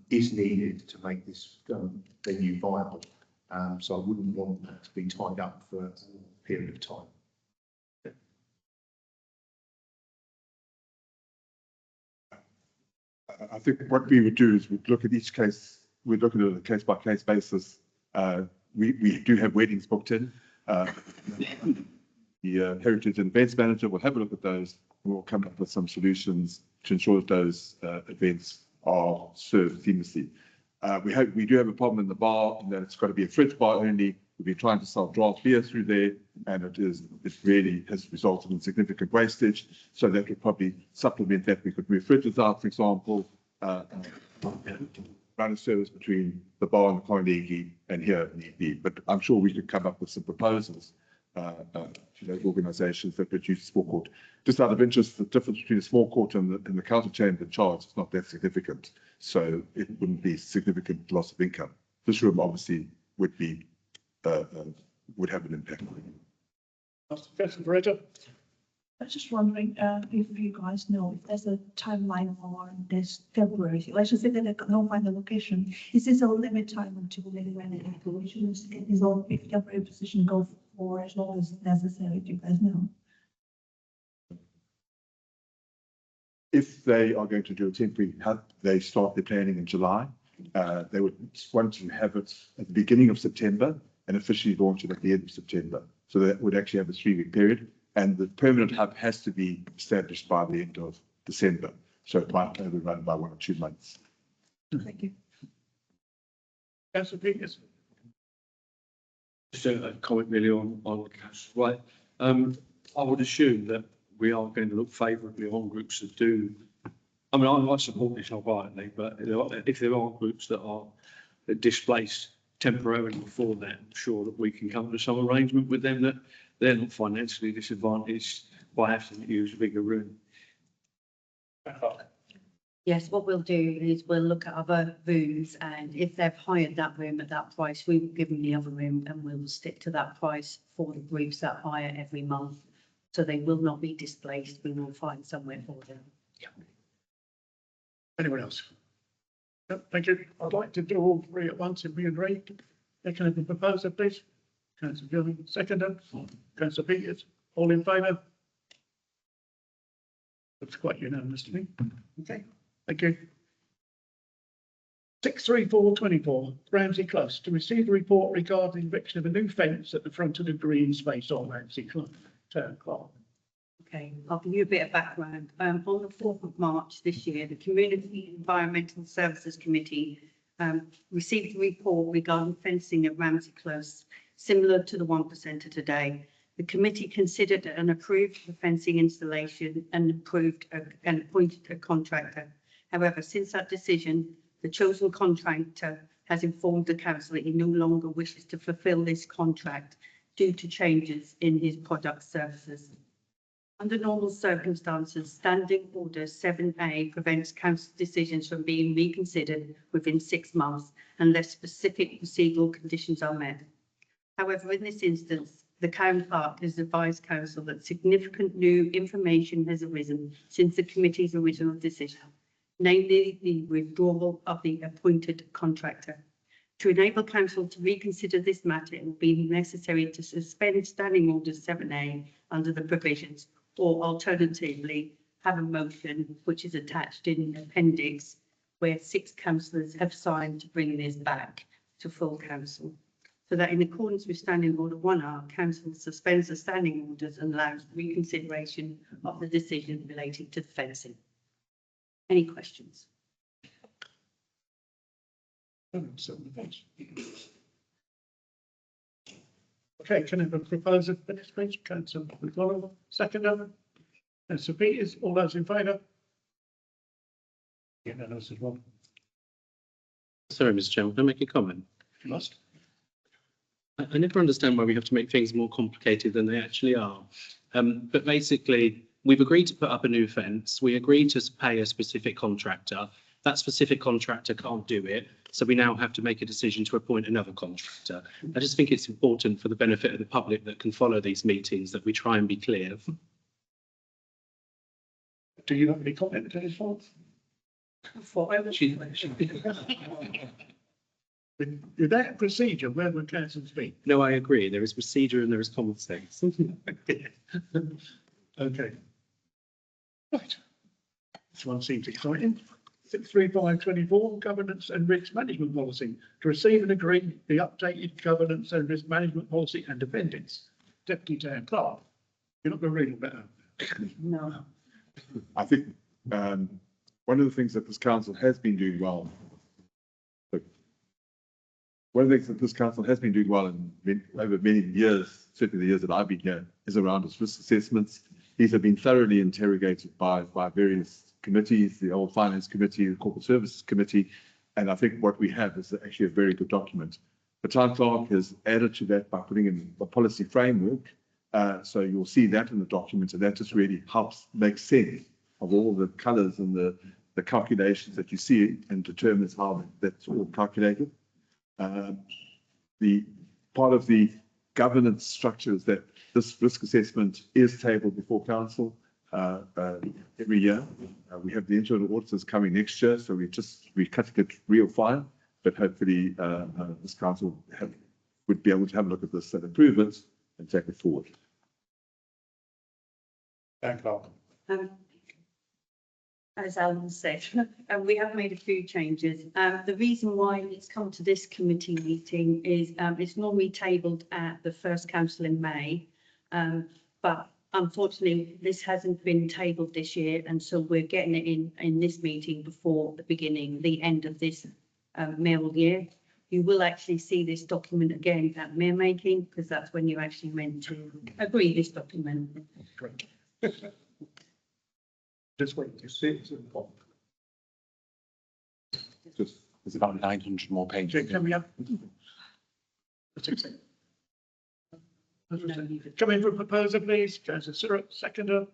S6: is needed to make this venue viable. So I wouldn't want that to be tied up for a period of time.
S14: I think what we would do is we'd look at each case, we'd look at it on a case by case basis. We do have weddings booked in. The Heritage and Events Manager will have a look at those and we'll come up with some solutions to ensure that those events are served seamlessly. We do have a problem in the bar, and that it's got to be a fridge bar only. We've been trying to sell draft beer through there, and it really has resulted in significant wastage. So that would probably supplement that. We could move fridges out, for example, run a service between the bar and the Carnegie and here if need be. But I'm sure we could come up with some proposals to those organisations that produce a small court. Just out of interest, the difference between a small court and the counter chamber charge is not that significant. So it wouldn't be significant loss of income. This room obviously would be would have an impact.
S1: Councillor Pareto?
S11: I was just wondering if you guys know if there's a timeline for this February. Let's just say that I can't find the location. Is this a limit time until when the application is resolved? If temporary position go for as long as necessary, do you guys know?
S14: if they are going to do a temporary, they start their planning in July. They would want to have it at the beginning of September and officially launch it at the end of September. So that would actually have a 3-week period, and the permanent hub has to be established by the end of December. So it might overrun by 1 or 2 months.
S1: Thank you. Councillor Peters.
S8: Just a comment really on cash, right? I would assume that we are going to look favourably on groups that do. I mean, I support this wholeheartedly, but if there are groups that are displaced temporarily before that, I'm sure that we can come to some arrangement with them that they're not financially disadvantaged by having to use a bigger room.
S4: Yes, what we'll do is we'll look at other rooms, and if they've hired that room at that price, we will give them the other room and we'll stick to that price for the groups that hire every month. So they will not be displaced. We will find somewhere for them.
S1: Anyone else? No, thank you. I'd like to do all three at once if we agree. Can I have a proposer, please? Councillor Gilman, seconder. Councillor Peters, all in favour? Looks quite unanimous to me. Okay, thank you. 63424, Ramsey Close, to receive a report regarding the erection of a new fence at the front of the green space on Ramsey Close, Town Clerk.
S4: Okay, I'll give you a bit of background. On the 4th of March this year, the Community Environmental Services Committee received a report regarding fencing at Ramsey Close, similar to the one presented today. The committee considered and approved the fencing installation and appointed a contractor. However, since that decision, the chosen contractor has informed the council that he no longer wishes to fulfil this contract due to changes in his product services. Under normal circumstances, Standing Order 7A prevents council decisions from being reconsidered within 6 months unless specific procedural conditions are met. However, in this instance, the Town Clerk has advised council that significant new information has arisen since the committee's original decision, namely the withdrawal of the appointed contractor. To enable council to reconsider this matter, it will be necessary to suspend Standing Order 7A under the provisions, or alternatively have a motion which is attached in appendix where 6 councillors have signed to bring this back to full council. So that in accordance with Standing Order 1R, council suspends the standing orders and allows reconsideration of the decision relating to the fencing. Any questions?
S1: Okay, can I have a proposer for this, please? Councillor McDonald, seconder. Councillor Peters, all those in favour? Unanimous as well.
S15: Sorry, Mr. Chairman, can I make a comment?
S1: You must.
S15: I never understand why we have to make things more complicated than they actually are. But basically, we've agreed to put up a new fence. We agreed to pay a specific contractor. That specific contractor can't do it. So we now have to make a decision to appoint another contractor. I just think it's important for the benefit of the public that can follow these meetings that we try and be clear.
S1: Do you have any comment to this one? With that procedure, where would council speak?
S15: No, I agree. There is procedure and there is common sense.
S1: Okay. Right. This one seems exciting. 63524, governance and risk management policy. To receive and agree the updated governance and risk management policy and appendix. Deputy Town Clerk. You're not going to read all that out.
S4: No.
S14: I think one of the things that this council has been doing well. One of the things that this council has been doing well in over many years, certainly the years that I've been here, is around its risk assessments. These have been thoroughly interrogated by various committees, the old finance committee, the corporate services committee, and I think what we have is actually a very good document. The Town Clerk has added to that by putting in a policy framework. So you'll see that in the document, and that just really helps make sense of all the colours and the calculations that you see and determines how that's all calculated. The part of the governance structure is that this risk assessment is tabled before council every year. We have the internal auditors coming next year, so we're cutting it real fine, but hopefully this council would be able to have a look at this and approve it and take it forward.
S1: Thank you.
S4: as Alan said, and we have made a few changes. The reason why it's come to this committee meeting is it's normally tabled at the first council in May. But unfortunately, this hasn't been tabled this year, and so we're getting it in this meeting before the end of this mayoral year. You will actually see this document again at mayor making, because that's when you're actually meant to agree this document.
S1: Great. Just wait to see it.
S9: There's about 900 more pages.
S1: Can we have? Come in for a proposer, please. Councillor Surratt, seconder.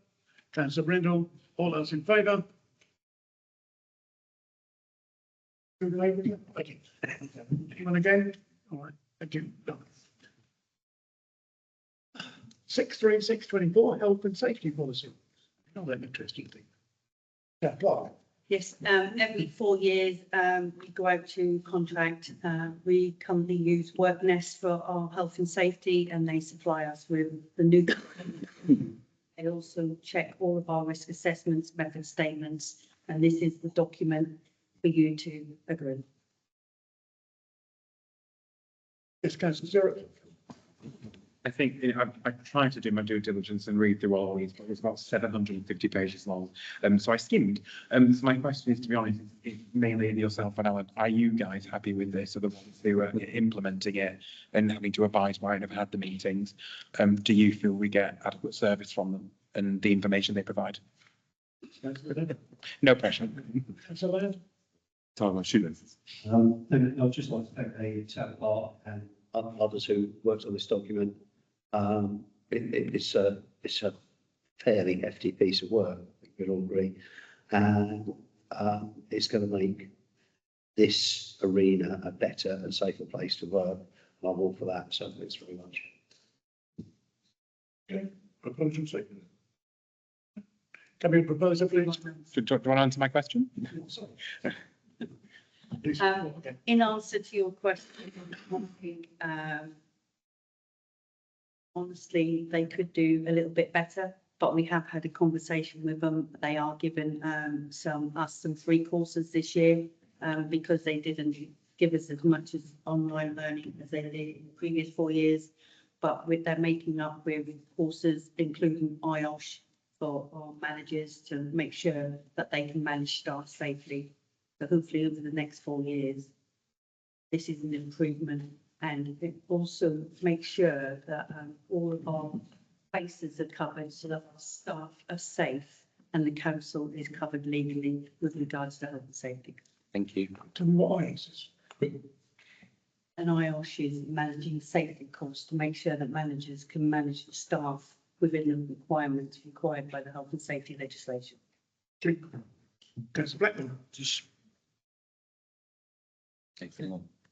S1: Councillor Brindle, all those in favour? Thank you. Anyone again? All right, thank you. 63624, health and safety policy. Not an interesting thing. Yeah, Clark.
S4: Yes, every 4 years, we go out to contract. We currently use WorkNest for our health and safety, and they supply us with the new. They also check all of our risk assessments, method statements, and this is the document for you to agree.
S1: Yes, Councillor Surratt.
S9: I think I tried to do my due diligence and read through all these, but it was about 750 pages long. So I skimmed. So my question is, to be honest, is mainly yourself and Alan, are you guys happy with this? Are the ones who are implementing it and having to abide by and have had the meetings? Do you feel we get adequate service from them and the information they provide? No pressure.
S1: Councillor Laird.
S8: Time my shoelaces.
S6: I'd just like to thank the town clerk and others who worked on this document. It's a fairly hefty piece of work, I think we'd all agree. And it's going to make this arena a better and safer place to work. And I'm all for that, so thanks very much.
S1: Okay, proposal second. Can we propose a please?
S9: Do you want to answer my question?
S1: Sorry.
S4: In answer to your question, honestly, they could do a little bit better, but we have had a conversation with them. They are given us some free courses this year because they didn't give us as much as online learning as they did in the previous 4 years. But they're making up with courses, including IOSH for our managers to make sure that they can manage staff safely. So hopefully over the next 4 years, this is an improvement, and it also makes sure that all of our bases are covered so that our staff are safe and the council is covered legally with regards to health and safety.
S9: Thank you.
S1: And what is
S4: And IOSH is managing safety course to make sure that managers can manage the staff within the requirements required by the health and safety legislation.
S1: Councillor Blackman.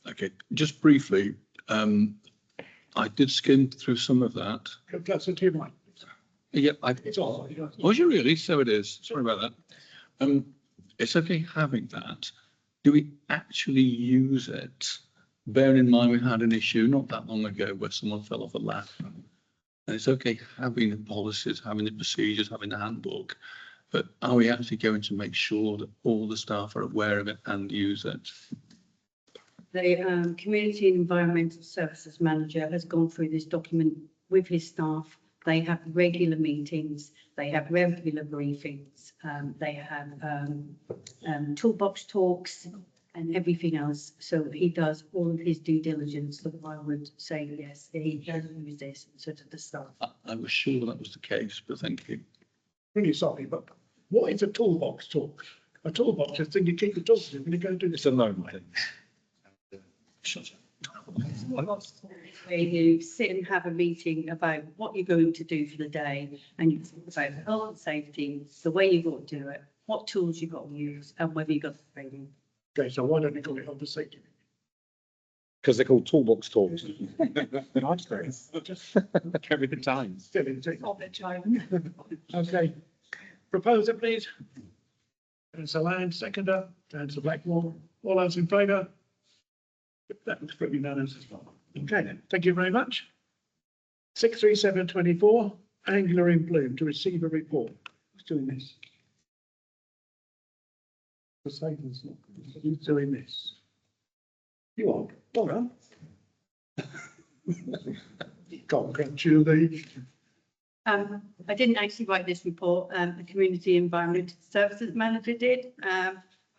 S8: Okay, just briefly, I did skim through some of that.
S1: Councillor Tiermine.
S8: Yeah,
S1: It's all.
S8: Was you really? So it is. Sorry about that. It's okay having that. Do we actually use it? Bearing in mind we had an issue not that long ago where someone fell off a ladder. And it's okay having the policies, having the procedures, having the handbook, but are we actually going to make sure that all the staff are aware of it and use it?
S4: The Community and Environmental Services Manager has gone through this document with his staff. They have regular meetings, they have regular briefings, they have toolbox talks and everything else. So he does all of his due diligence. So I would say, yes, he does use this, and so does the staff.
S8: I was sure that was the case, but thank you.
S1: Really sorry, but what is a toolbox talk? A toolbox is a thing you keep the tools in when you go and do this.
S8: It's a known thing.
S1: Shut
S4: Where you sit and have a meeting about what you're going to do for the day, and you talk about health and safety, the way you've got to do it, what tools you've got to use, and whether you've got the training.
S1: Okay, so why don't you call it health and safety?
S8: Because they're called toolbox talks.
S1: Nice,
S9: Carry the times.
S1: Still in Okay, proposer, please. Councillor Land, seconder. Councillor Blackmore, all those in favour? That looks pretty unanimous as well. Okay then, thank you very much. 63724, Angler in Bloom to receive a report. Who's doing this? Who's doing this? You are, well done. Congratulations.
S4: I didn't actually write this report, the Community Environmental Services Manager did.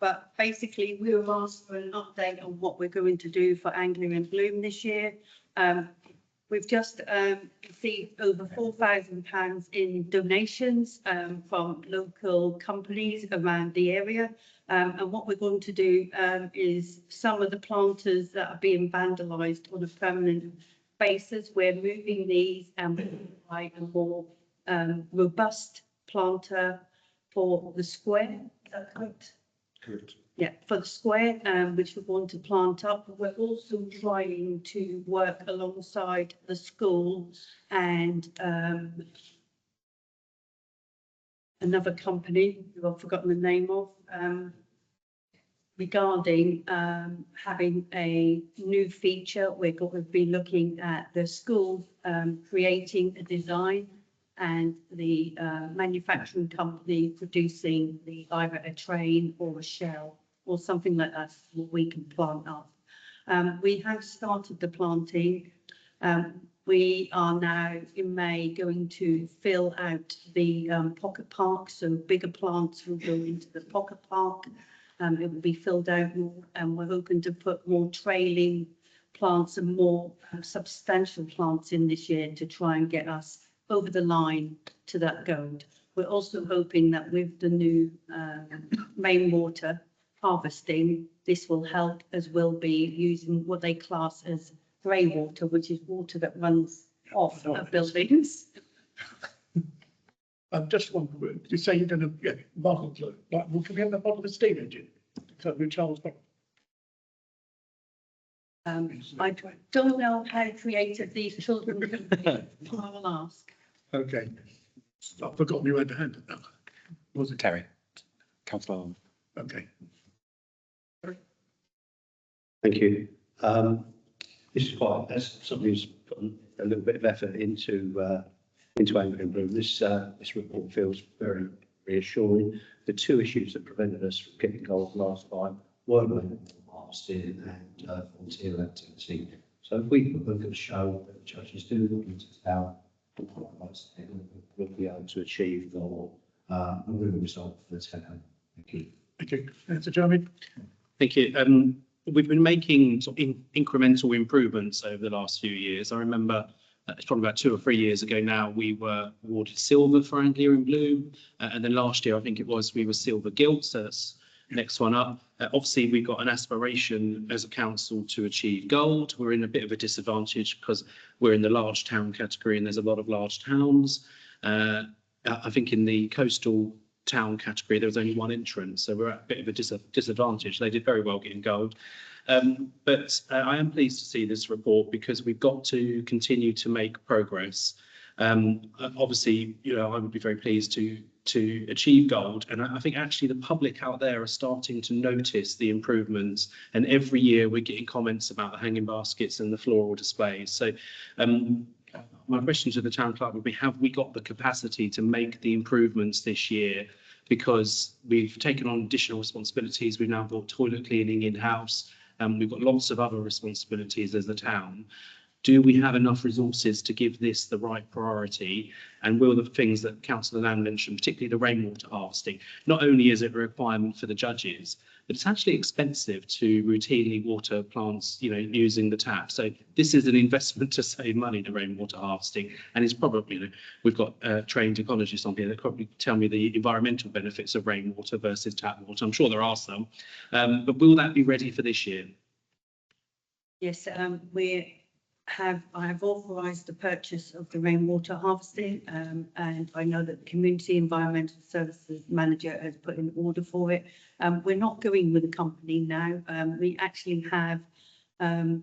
S4: But basically we were asked for an update on what we're going to do for Anglia and Bloom this year. We've just received over £4,000 in donations from local companies around the area. And what we're going to do is some of the planters that are being vandalised on a permanent basis, we're moving these and provide a more robust planter for the square. Is that correct?
S7: Correct.
S4: Yeah, for the square, which we want to plant up. We're also trying to work alongside the school and another company who I've forgotten the name of, regarding having a new feature. We're going to be looking at the school creating a design and the manufacturing company producing either a train or a shell or something like that, what we can plant up. We have started the planting. We are now in May going to fill out the pocket park, so bigger plants will go into the pocket park. It will be filled out more, and we're hoping to put more trailing plants and more substantial plants in this year to try and get us over the line to that gold. We're also hoping that with the new rainwater harvesting, this will help, as we'll be using what they class as grey water, which is water that runs off of buildings.
S1: Just one word. You say you're going to get bottle, like, will we have a bottle of steam engine? So with Charles Brown.
S4: I don't know how creative these children can be. I will ask.
S1: Okay. I've forgotten you had the hand up. Was it
S9: Terry, councillor.
S1: Okay.
S6: Thank you. This is quite, as somebody who's put a little bit of effort into Anglia and Bloom, this report feels very reassuring. The two issues that prevented us from getting gold last time were harvesting and volunteer activity. So if we can show that the judges do look into how we'll be able to achieve goal, a real result for the town. Thank you.
S1: Thank you. Councillor Jeremy.
S15: Thank you. We've been making sort of incremental improvements over the last few years. I remember it's probably about 2 or 3 years ago now, we were awarded silver for Anglia and Bloom. And then last year, I think it was, we were silver gilt. So that's next one up. Obviously, we've got an aspiration as a council to achieve gold. We're in a bit of a disadvantage because we're in the large town category and there's a lot of large towns. I think in the coastal town category, there was only one entrant, so we're at a bit of a disadvantage. They did very well getting gold. But I am pleased to see this report because we've got to continue to make progress. Obviously, you know, I would be very pleased to achieve gold, and I think actually the public out there are starting to notice the improvements, and every year we're getting comments about the hanging baskets and the floral displays. So my question to the town clerk would be, have we got the capacity to make the improvements this year? Because we've taken on additional responsibilities. We've now got toilet cleaning in-house, and we've got lots of other responsibilities as a town. Do we have enough resources to give this the right priority? And will the things that Councillor Lamb mentioned, particularly the rainwater harvesting, not only is it a requirement for the judges, but it's actually expensive to routinely water plants, you know, using the tap. So this is an investment to save money, the rainwater harvesting. And it's probably, you know, we've got trained ecologists on here that probably tell me the environmental benefits of rainwater versus tap water. I'm sure there are some, but will that be ready for this year?
S4: Yes, I have authorised the purchase of the rainwater harvesting, and I know that the Community Environmental Services Manager has put in order for it. We're not going with a company now. We actually have part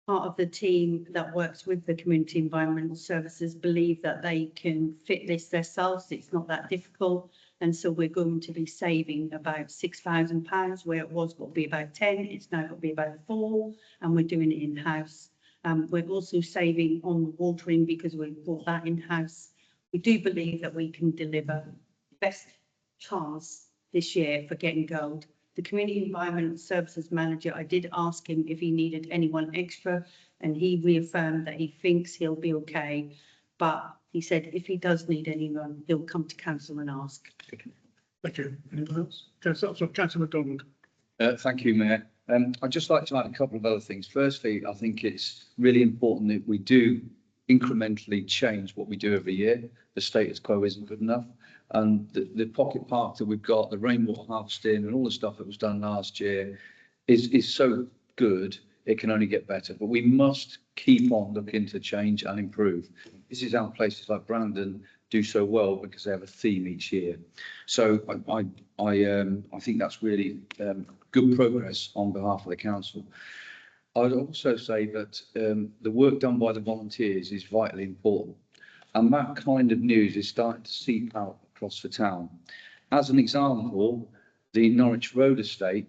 S4: of the team that works with the Community Environmental Services believe that they can fit this themselves. It's not that difficult. And so we're going to be saving about £6,000, where it was going to be about 10. It's now going to be about 4, and we're doing it in-house. We're also saving on the watering because we've brought that in-house. We do believe that we can deliver best chance this year for getting gold. The Community Environment Services Manager, I did ask him if he needed anyone extra, and he reaffirmed that he thinks he'll be okay. But he said if he does need anyone, he'll come to council and ask.
S1: Thank you. Anyone else? Councillor MacDonald.
S13: Thank you, Mayor. I'd just like to add a couple of other things. Firstly, I think it's really important that we do incrementally change what we do every year. The status quo isn't good enough. And the pocket park that we've got, the rainwater harvesting and all the stuff that was done last year is so good, it can only get better. But we must keep on looking to change and improve. This is how places like Brandon do so well because they have a theme each year. So I think that's really good progress on behalf of the council. I would also say that the work done by the volunteers is vitally important. And that kind of news is starting to seep out across the town. As an example, the Norwich Road Estate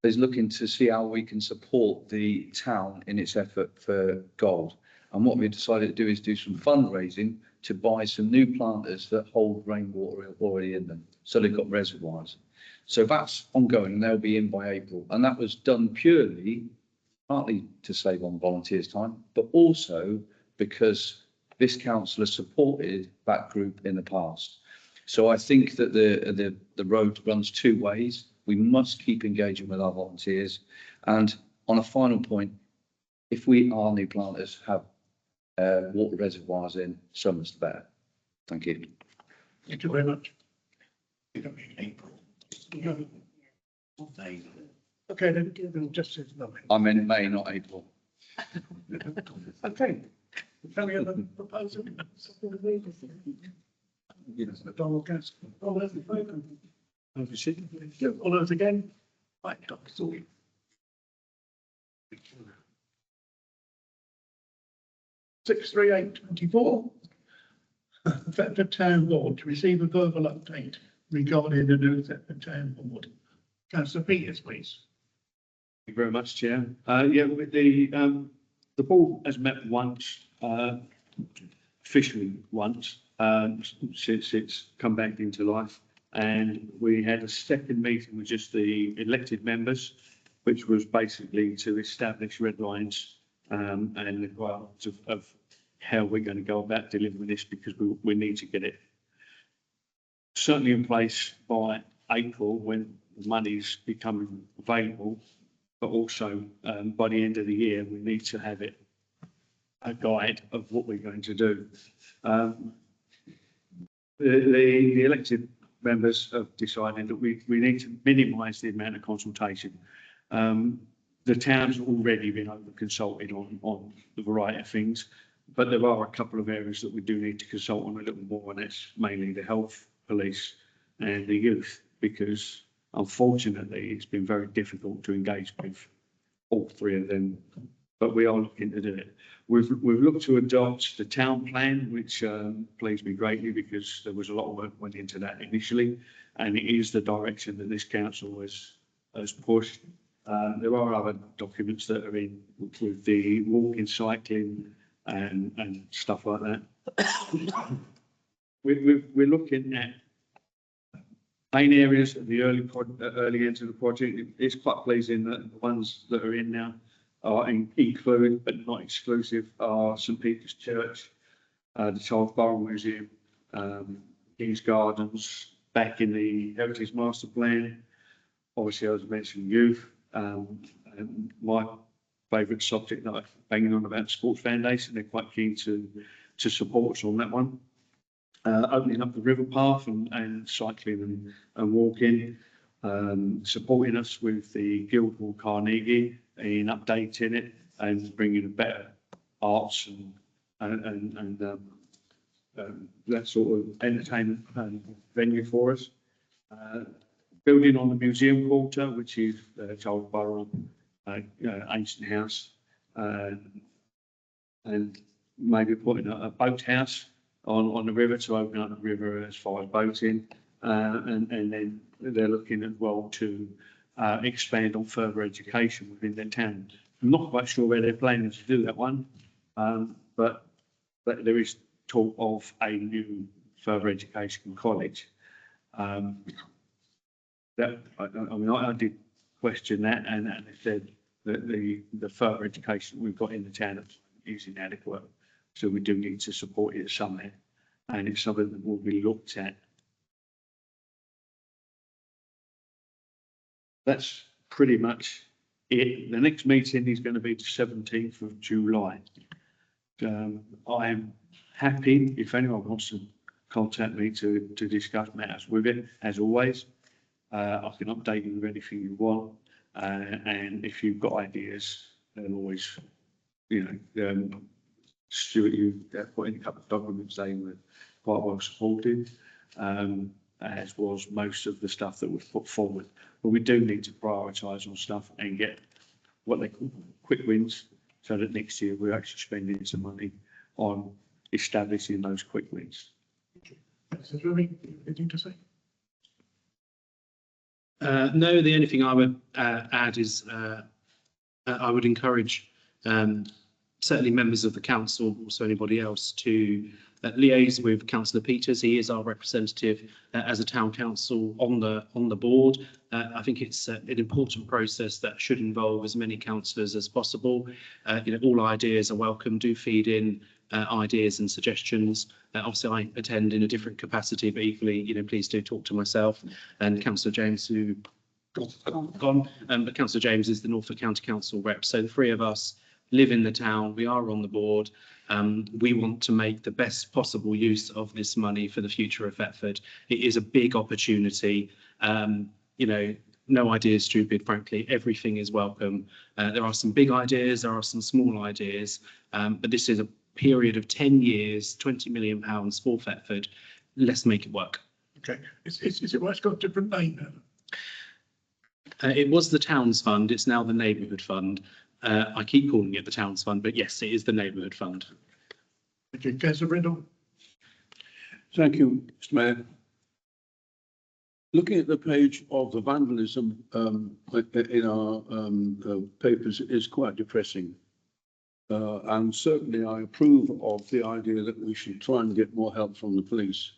S13: is looking to see how we can support the town in its effort for gold. And what we decided to do is do some fundraising to buy some new planters that hold rainwater already in them. So they've got reservoirs. So that's ongoing and they'll be in by April. And that was done purely, partly to save on volunteers' time, but also because this council has supported that group in the past. So I think that the road runs two ways. We must keep engaging with our volunteers. And on a final point, if our new planters have water reservoirs in, so much the better. Thank you.
S1: Thank you very much. Okay, then we'll just say no.
S13: I meant May, not April.
S1: Okay. Any other proposal? McDonald, councillor. All those in favour? All those again? Right, Dr. Sawyer. Six, 3/8/24. Thetford Town Board to receive a verbal update regarding the new Thetford Town Board. Councillor Peters, please.
S8: Thank you very much, Chair. The board has met once, officially once, since it's come back into life. And we had a second meeting with just the elected members, which was basically to establish red lines and the requirements of how we're going to go about delivering this, because we need to get it certainly in place by April when the money's becoming available, but also by the end of the year we need to have it a guide of what we're going to do. The elected members have decided that we need to minimise the amount of consultation. The town's already been over consulted on the variety of things, but there are a couple of areas that we do need to consult on a little more, and that's mainly the health, police and the youth, because unfortunately it's been very difficult to engage with all three of them, but we are looking to do it. We've looked to adopt the town plan, which pleased me greatly because there was a lot of work went into that initially, and it is the direction that this council has pushed. There are other documents that are in with the walking, cycling and stuff like that. We're looking at main areas at the early end of the project. It's quite pleasing that the ones that are in now are included but not exclusive are St Peter's Church, the Charles Borough Museum, King's Gardens, back in the Heritage Master Plan. Obviously, as I mentioned, youth. And my favourite subject that I'm banging on about, Sports Foundation. They're quite keen to support us on that one. Opening up the river path and cycling and walking, supporting us with the Guildhall Carnegie in updating it and bringing a better arts and that sort of entertainment venue for us. Building on the museum quarter, which is Charles Borough ancient house, and maybe putting a boathouse on the river to open up the river as far as boating, and then they're looking as well to expand on further education within their town. I'm not quite sure where they're planning to do that one, but there is talk of a new further education college. that, I mean, I did question that, and they said that the further education we've got in the town is inadequate. So we do need to support it somehow, and it's something that will be looked at. That's pretty much it. The next meeting is going to be the 17th of July. I'm happy if anyone wants to contact me to discuss matters with it, as always. I can update you with anything you want, and if you've got ideas, then always, Stuart, you put in a couple of documents saying that quite well supported, as was most of the stuff that was put forward. But we do need to prioritise on stuff and get what they call quick wins, so that next year we're actually spending some money on establishing those quick wins.
S1: Is there anything to say?
S15: No, the only thing I would add is I would encourage certainly members of the council, also anybody else, to liaise with Councillor Peters. He is our representative as a town council on the board. I think it's an important process that should involve as many councillors as possible. All ideas are welcome. Do feed in ideas and suggestions. Obviously, I attend in a different capacity, but equally, please do talk to myself and Councillor James, who gone. But Councillor James is the Norfolk County Council rep. So the three of us live in the town. We are on the board. We want to make the best possible use of this money for the future of Thetford. It is a big opportunity. No idea is stupid, frankly. Everything is welcome. There are some big ideas, there are some small ideas, but this is a period of 10 years, £20 million for Thetford. Let's make it work.
S1: Okay. Is it right? It's got a different name now.
S15: It was the Towns Fund. It's now the Neighbourhood Fund. I keep calling it the Towns Fund, but yes, it is the Neighbourhood Fund.
S1: Thank you. Councillor Brindle.
S8: Thank you, Mr. Mayor. Looking at the page of the vandalism in our papers is quite depressing. And certainly I approve of the idea that we should try and get more help from the police.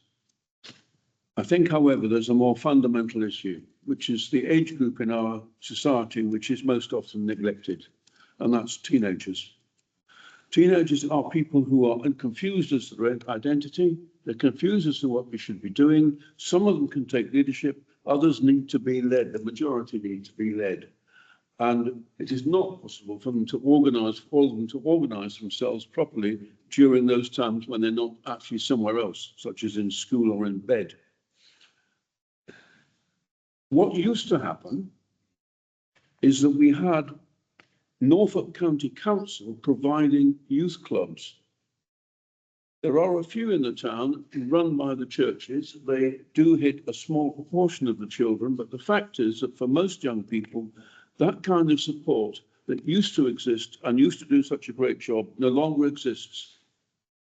S8: I think, however, there's a more fundamental issue, which is the age group in our society which is most often neglected, and that's teenagers. Teenagers are people who are confused as to their identity. They're confused as to what we should be doing. Some of them can take leadership. Others need to be led. The majority need to be led. And it is not possible for them to organise themselves properly during those times when they're not actually somewhere else, such as in school or in bed. What used to happen is that we had Norfolk County Council providing youth clubs. There are a few in the town run by the churches. They do hit a small proportion of the children, but the fact is that for most young people, that kind of support that used to exist and used to do such a great job no longer exists.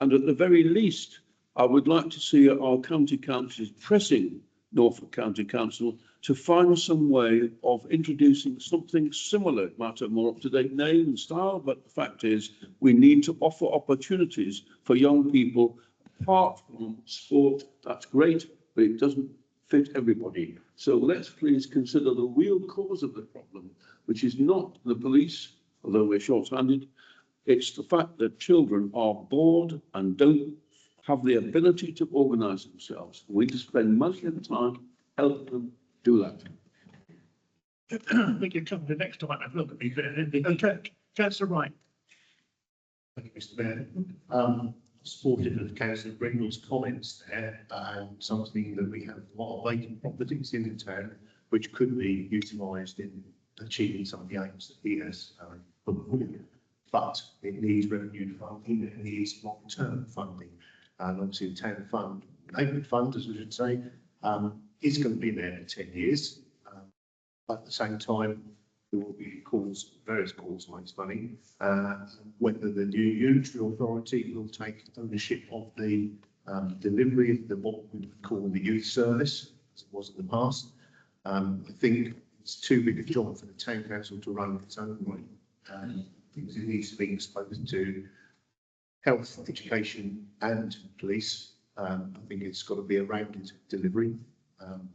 S8: And at the very least, I would like to see our county councils pressing Norfolk County Council to find some way of introducing something similar. It might have more up-to-date name and style, but the fact is we need to offer opportunities for young people apart from sport. That's great, but it doesn't fit everybody. So let's please consider the real cause of the problem, which is not the police, although we're short-handed. It's the fact that children are bored and don't have the ability to organise themselves. We need to spend money and time helping them do that.
S1: I think you come the next time. Have a look at me. Okay, Councillor Wright.
S6: Thank you, Mr. Mayor. Supportive of Councillor Brindle's comments there, and something that we have a lot of vacant properties in the town, which could be utilised in achieving some of the aims that he has put forward. But it needs revenue funding, it needs long-term funding. And obviously the town fund, neighbourhood fund, as we should say, is going to be there for 10 years. But at the same time, there will be various calls to raise money. Whether the new unitary authority will take ownership of the delivery of what we would call the youth service, as it was in the past. I think it's too big a job for the town council to run its own way. It needs to be exposed to health, education and police. I think it's got to be a rounded delivery.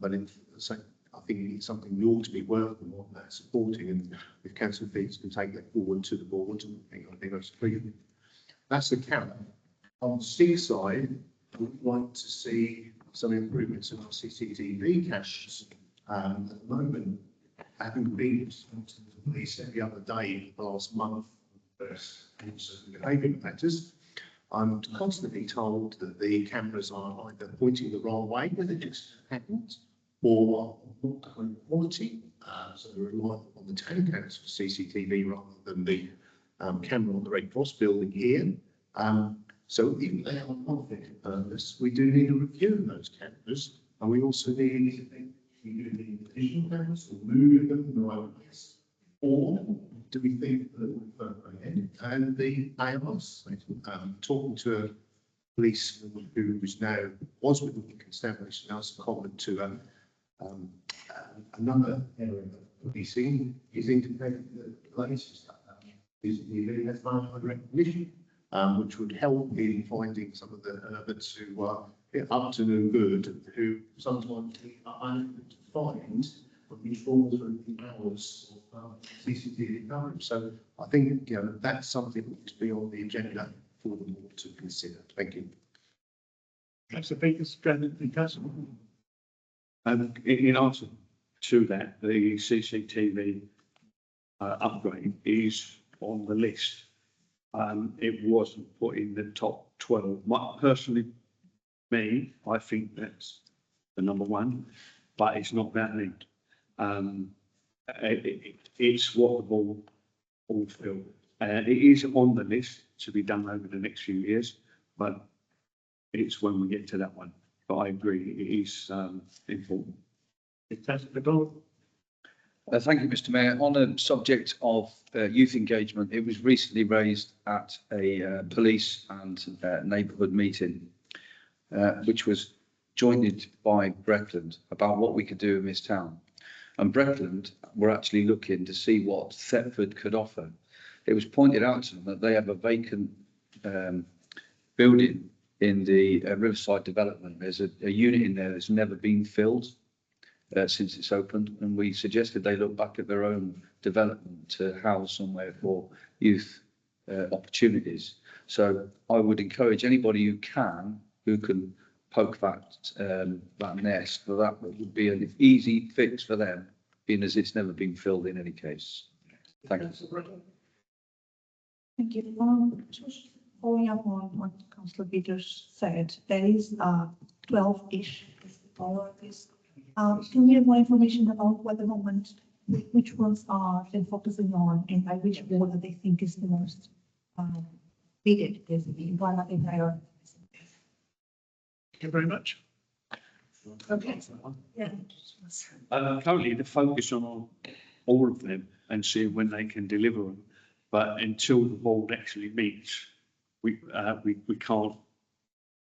S6: But I think think it's something we ought to be working on, supporting, and if council thinks can take that forward to the board, I think that's clear. That's the camera. On the C side, we'd like to see some improvements in our CCTV cameras. At the moment, having been to the police every other day the last month, behaviour matters, I'm constantly told that the cameras are either pointing the wrong way when it just happens, or not high quality. So they're relying on the town council CCTV rather than the camera on the Red Cross building here. So even they are one fit for purpose, we do need a review of those cameras, and we also need to think, we do need additional cameras or moving them in the right place, or do we think that we're further ahead? And the AMS, talking to a policeman who was with the constabulary, now it's a comment to another area of policing, is indicating that the latest CCTV has 900 recognition, which would help in finding some of the hermits who are up to no good, who sometimes are unable to find when we fall through the hours of CCTV coverage. So I think that's something that to be on the agenda for the board to consider. Thank you.
S1: Councillor Peters, and Councillor.
S8: In answer to that, the CCTV upgrade is on the list. It wasn't put in the top 12. Personally, I think that's the number one, but it's not that need. It's what the board all feel. It is on the list to be done over the next few years, but it's when we get to that one. But I agree, it is important.
S13: Thank you, Mr. Mayor. On the subject of youth engagement, it was recently raised at a police and neighbourhood meeting, which was joined by Breckland, about what we could do in this town. And Breckland were actually looking to see what Thetford could offer. It was pointed out to them that they have a vacant building in the Riverside development. There's a unit in there that's never been filled since it's opened, and we suggested they look back at their own development to house somewhere for youth opportunities. So I would encourage anybody who can poke that nest, for that would be an easy fix for them, being as it's never been filled in any case. Thank you.
S11: Thank you. Just following up on what Councillor Peters said, there is 12-ish priorities. Can we have more information about what the moment, which ones are they focusing on, and by which order they think is the most needed? What are the priorities?
S1: Thank you very much.
S11: Okay. Yeah.
S8: Currently, the focus on all of them and see when they can deliver them. But until the board actually meets, we can't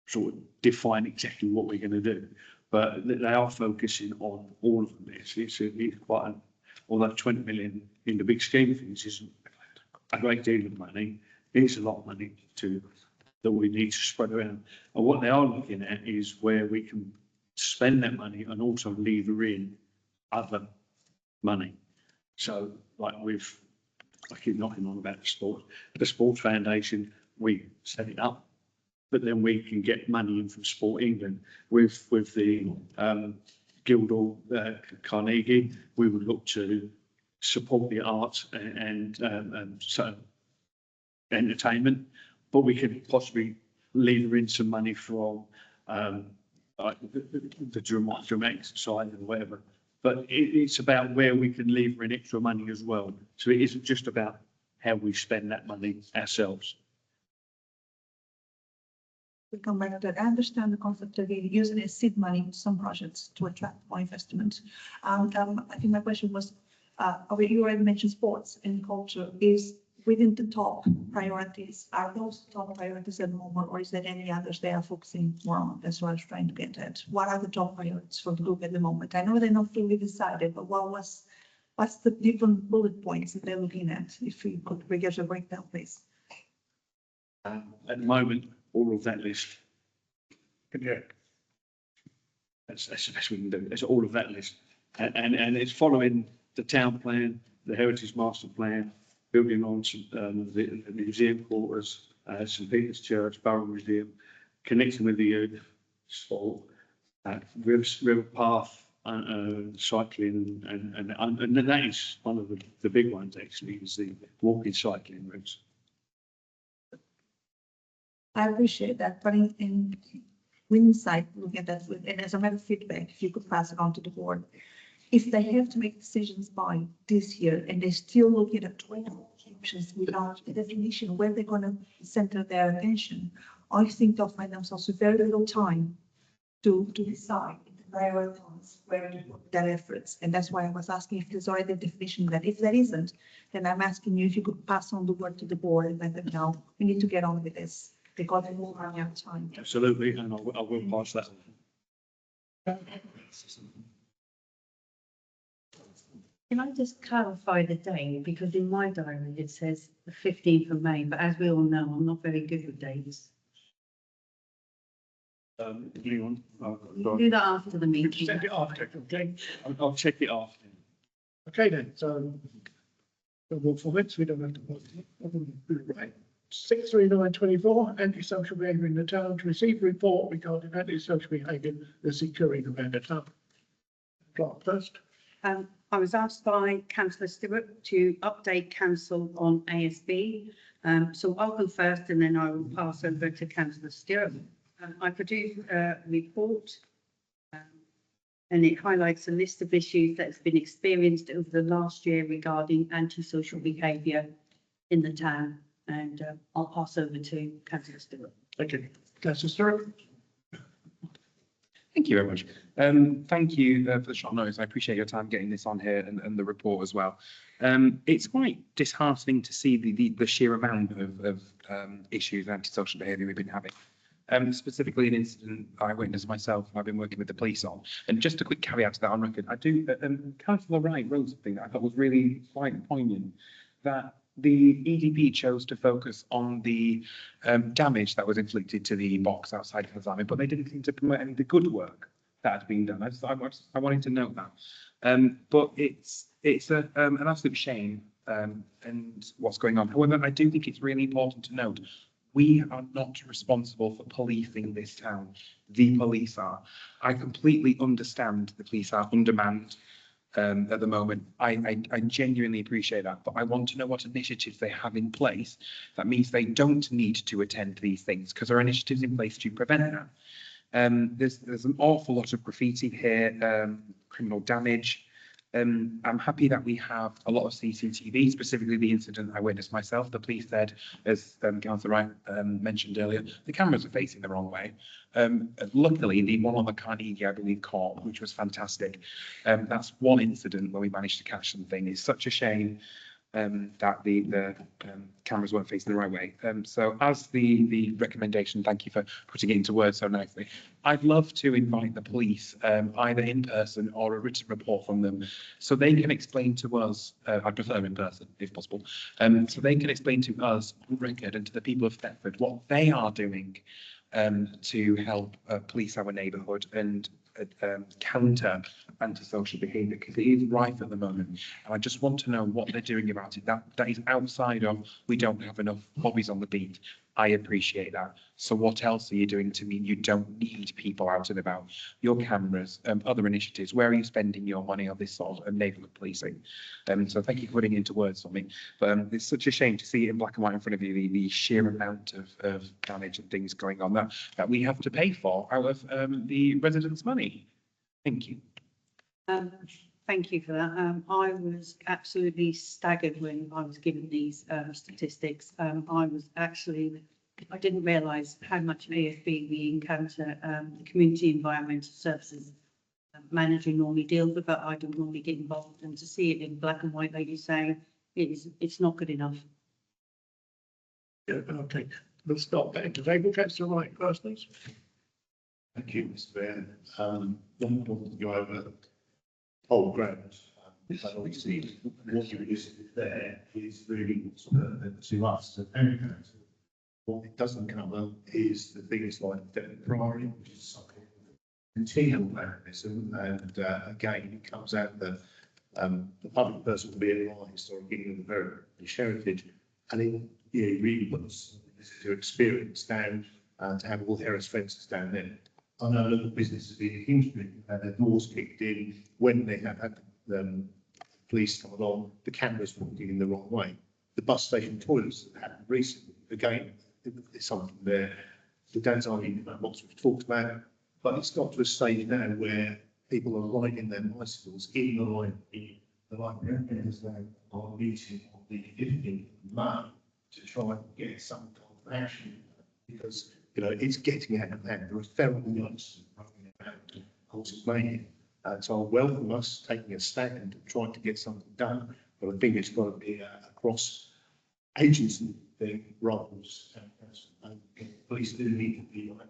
S8: sort of define exactly what we're going to do. But they are focusing on all of them. It's quite although 20 million in the big scheme of things isn't a great deal of money, it's a lot of money that we need to spread around. And what they are looking at is where we can spend that money and also lever in other money. So like I keep knocking on about the sports foundation, we set it up, but then we can get money in from Sport England with the Guildhall Carnegie. We would look to support the arts and so entertainment, but we could possibly lever in some money from like the dramatic side or whatever. But it's about where we can lever in extra money as well. So it isn't just about how we spend that money ourselves.
S11: We come back to that. I understand the concept of using a seed money in some projects to attract more investment. I think my question was, you already mentioned sports and culture. Is within the top priorities, are those top priorities at the moment, or is there any others they are focusing more on? That's what I was trying to get at. What are the top priorities for the group at the moment? I know they're not fully decided, but what's the different bullet points that they're looking at? If we could give a breakdown, please.
S8: At the moment, all of that list.
S1: Yeah.
S8: That's the best we can do. It's all of that list. And it's following the town plan, the heritage master plan, building on the museum quarters, St Peter's Church, Borough Museum, connecting with the youth, sport, river path, cycling, and that is one of the big ones actually, is the walking cycling routes.
S11: I appreciate that, but in hindsight, look at that, and as a matter of feedback, if you could pass it on to the board. If they have to make decisions by this year and they're still looking at 12 options without a definition where they're going to center their attention, I think they'll find themselves with very little time to decide, to prioritize where to put their efforts. And that's why I was asking if there's already a definition that. If there isn't, then I'm asking you if you could pass on the word to the board and let them know we need to get on with this because they will run out of time.
S8: Absolutely, and I will pass that on.
S4: Can I just clarify the date? Because in my diary, it says the 15th of May, but as we all know, I'm not very good with dates.
S8: Hang on.
S4: We'll do that after the meeting.
S1: Send it after, okay?
S8: I'll check it after.
S1: Okay then, so we'll walk forward, so we don't have to vote. Right. 63924, antisocial behaviour in the town, to receive a report regarding antisocial behaviour that's occurring around the town. Clark first.
S4: I was asked by Councillor Stewart to update council on ASB. So I'll go first and then I will pass over to Councillor Stewart. I produced a report and it highlights a list of issues that has been experienced over the last year regarding antisocial behaviour in the town. And I'll pass over to Councillor Stewart.
S1: Thank you. Councillor Stewart.
S9: Thank you very much. Thank you for the short notice. I appreciate your time getting this on here and the report as well. It's quite disheartening to see the sheer amount of issues and antisocial behaviour we've been having. Specifically an incident I witnessed myself, I've been working with the police on. And just a quick caveat to that on record, I do, Councillor Wright wrote something that I thought was really quite poignant, that the EDP chose to focus on the damage that was inflicted to the box outside of the but they didn't seem to promote any of the good work that had been done. I wanted to note that. But it's an absolute shame and what's going on. However, I do think it's really important to note we are not responsible for policing this town. The police are. I completely understand the police are undermanned at the moment. I genuinely appreciate that, but I want to know what initiatives they have in place. That means they don't need to attend to these things because there are initiatives in place to prevent that. There's an awful lot of graffiti here, criminal damage. I'm happy that we have a lot of CCTV, specifically the incident I witnessed myself. The police said, as Councillor Wright mentioned earlier, the cameras are facing the wrong way. Luckily, the one on the Carnegie, I believe, caught, which was fantastic. That's one incident where we managed to catch something. It's such a shame that the cameras weren't facing the right way. So as the recommendation, thank you for putting it into words so nicely. I'd love to invite the police either in person or a written report from them so they can explain to us, I'd prefer in person if possible, so they can explain to us on record and to the people of Thetford what they are doing to help police our neighbourhood and counter antisocial behaviour, because it is rife at the moment, and I just want to know what they're doing about it. That is outside of we don't have enough bobbies on the beat. I appreciate that. So what else are you doing to mean you don't need people out and about? Your cameras, other initiatives, where are you spending your money on this sort of neighbourhood policing? So thank you for putting it into words for me. But it's such a shame to see it in black and white in front of you, the sheer amount of damage and things going on that we have to pay for out of the residents' money. Thank you.
S4: Thank you for that. I was absolutely staggered when I was given these statistics. I didn't realise how much ASB we encounter. The Community Environmental Services manager normally deals with, but I don't normally get involved. And to see it in black and white, like you say, it's not good enough.
S1: Yeah, okay, we'll stop that into table. Councillor Wright first, please.
S6: Thank you, Mr. Mayor. Not important to go over whole ground, but obviously what you listed there is really to us, to any council. What it doesn't cover is the things like Thetford Priory, which is something continual vandalism, and again, it comes out that the public person will be advised or giving them very heritage, and it really puts your experience down to have all Harris fences down there. I know local businesses in Kingsbury have had their doors kicked in when they have had police come along, the cameras walking in the wrong way. The bus station toilets that happened recently, again, it's something there. The dad's arguing about what we've talked about, but it's got to a stage now where people are riding their bicycles in the line. The librarians now are meeting on the 15th of May to try and get some kind of action, because it's getting out of hand. There are feral youngsters running around horses mania. So I welcome us taking a stand and trying to get something done, but I think it's got to be a cross agency thing rather than police do need to be like,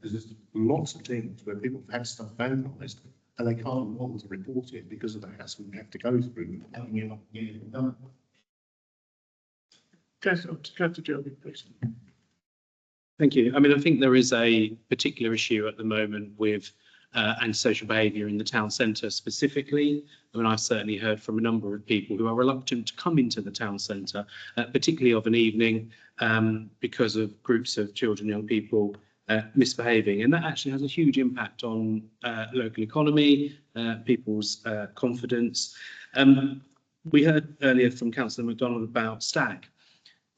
S6: because there's lots of things where people have had stuff vandalised and they can't bother to report it because of the hassle we have to go through having it up and getting it done.
S1: Councillor Jeremy, please.
S15: Thank you. I mean, I think there is a particular issue at the moment with antisocial behaviour in the town centre specifically. I mean, I've certainly heard from a number of people who are reluctant to come into the town centre, particularly of an evening, because of groups of children, young people misbehaving. And that actually has a huge impact on local economy, people's confidence. We heard earlier from Councillor MacDonald about Stag.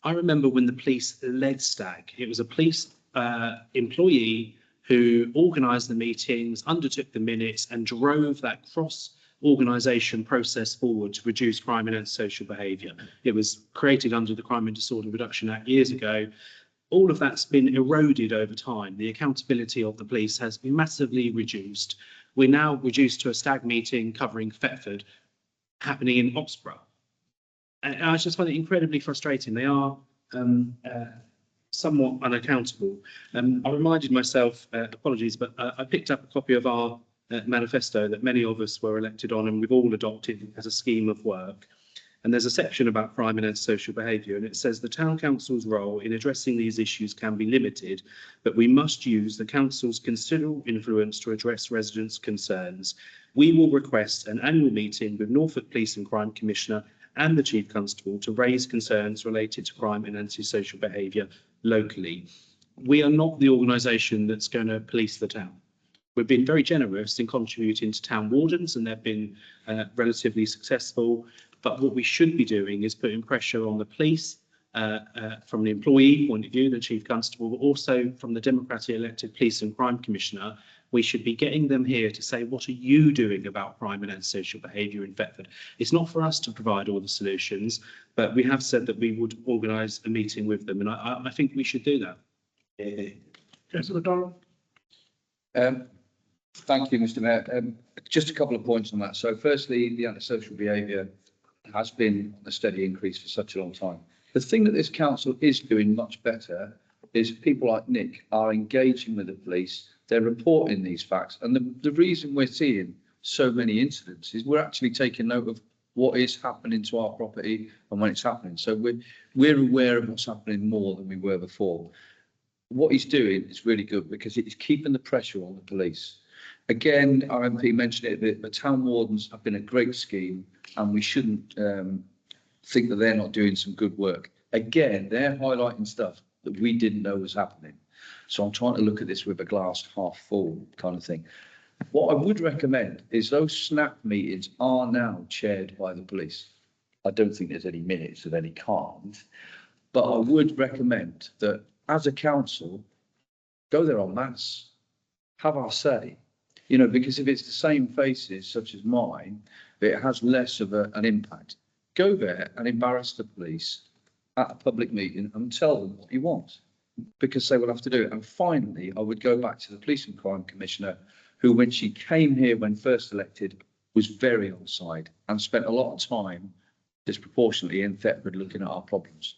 S15: I remember when the police led Stag, it was a police employee who organised the meetings, undertook the minutes and drove that cross-organisation process forward to reduce crime and antisocial behaviour. It was created under the Crime and Disorder Reduction Act years ago. All of that's been eroded over time. The accountability of the police has been massively reduced. We're now reduced to a Stag meeting covering Thetford happening in Oxborough. And I just find it incredibly frustrating. They are somewhat unaccountable. I reminded myself, apologies, but I picked up a copy of our manifesto that many of us were elected on and we've all adopted as a scheme of work. And there's a section about crime and antisocial behaviour, and it says the town council's role in addressing these issues can be limited, but we must use the council's considerable influence to address residents' concerns. We will request an annual meeting with Norfolk Police and Crime Commissioner and the Chief Constable to raise concerns related to crime and antisocial behaviour locally. We are not the organisation that's going to police the town. We've been very generous in contributing to town wardens and they've been relatively successful. But what we should be doing is putting pressure on the police from the employee point of view, the Chief Constable, but also from the democratically elected Police and Crime Commissioner. We should be getting them here to say, what are you doing about crime and antisocial behaviour in Thetford? It's not for us to provide all the solutions, but we have said that we would organise a meeting with them, and I think we should do that.
S1: Councillor MacDonald.
S13: Thank you, Mr. Mayor. Just a couple of points on that. So firstly, the antisocial behaviour has been a steady increase for such a long time. The thing that this council is doing much better is people like Nick are engaging with the police. They're reporting these facts. And the reason we're seeing so many incidents is we're actually taking note of what is happening to our property and when it's happening. So we're aware of what's happening more than we were before. What he's doing is really good because it's keeping the pressure on the police. Again, our MP mentioned it, the town wardens have been a great scheme and we shouldn't think that they're not doing some good work. Again, they're highlighting stuff that we didn't know was happening. So I'm trying to look at this with a glass half full kind of thing. What I would recommend is those snap meetings are now chaired by the police. I don't think there's any minutes of any kind, but I would recommend that as a council, go there en masse, have our say. You know, because if it's the same faces such as mine, it has less of an impact. Go there and embarrass the police at a public meeting and tell them what you want, because they will have to do it. And finally, I would go back to the Police and Crime Commissioner, who, when she came here when first elected, was very on side and spent a lot of time disproportionately in Thetford looking at our problems.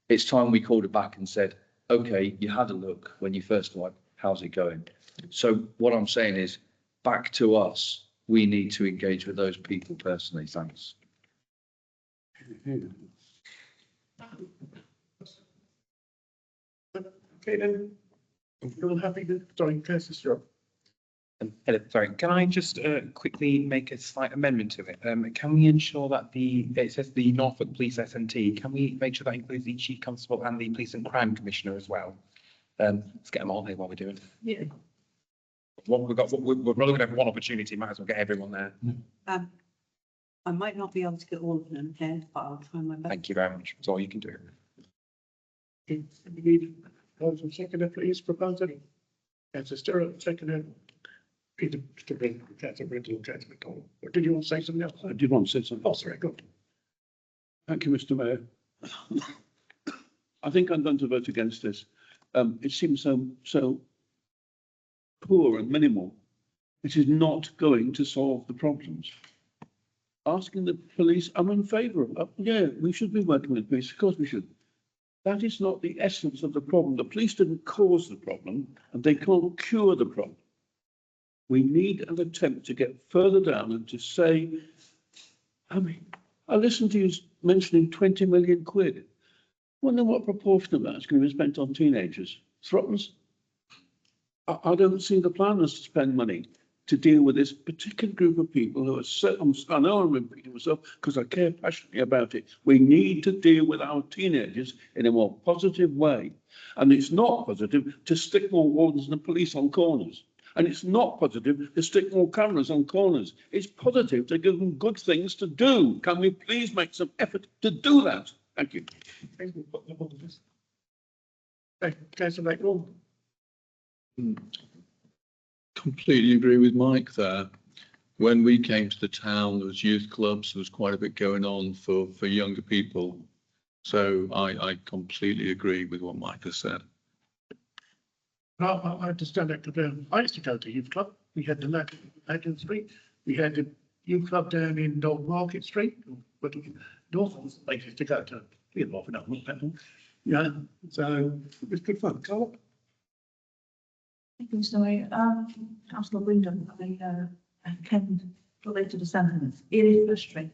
S13: It's time we called her back and said, OK, you had a look when you first arrived. How's it going? So what I'm saying is, back to us, we need to engage with those people personally. Thanks.
S1: Okay then, you're all happy to, sorry, Councillor Strong.
S9: Helen, sorry, can I just quickly make a slight amendment to it? Can we ensure that it says the Norfolk Police SNT, can we make sure that includes the Chief Constable and the Police and Crime Commissioner as well? Let's get them all here while we're doing it.
S11: Yeah.
S9: We're probably gonna have one opportunity, might as well get everyone there.
S4: I might not be able to get all of them here, but I'll try my best.
S9: Thank you very much. That's all you can do.
S1: We need those and seconder, please, proposal. Councillor Stirrup, seconder. Peter, Mr. Brindle, Councillor Brindle, Councillor McDonald. Or did you want to say something else?
S8: I did want to say something.
S1: Oh, sorry, good.
S8: Thank you, Mr. Mayor. I think I'm going to vote against this. It seems so poor and minimal. It is not going to solve the problems. Asking the police, I'm in favour of, yeah, we should be working with police, of course we should. That is not the essence of the problem. The police didn't cause the problem and they can't cure the problem. We need an attempt to get further down and to say, I mean, I listened to you mentioning 20 million quid. I wonder what proportion of that is going to be spent on teenagers. Throttens? I don't see the planners to spend money to deal with this particular group of people who are so, I know I'm repeating myself because I care passionately about it. We need to deal with our teenagers in a more positive way. And it's not positive to stick more wardens and police on corners. And it's not positive to stick more cameras on corners. It's positive to give them good things to do. Can we please make some effort to do that? Thank you.
S1: Thank you. Put them on this. Thank you, Councillor McDonald.
S16: Completely agree with Mike there. When we came to the town, there was youth clubs, there was quite a bit going on for younger people. So I completely agree with what Mike has said.
S1: I understand that because I used to go to youth club. We had the Latin Street. We had the youth club down in Old Market Street, but north was the places to go to. We had more not that long. Yeah, so it was good fun. Carla?
S11: Thank you, Mr. Mayor. Councillor Wyndham, I can relate to the sentiments. It is frustrating.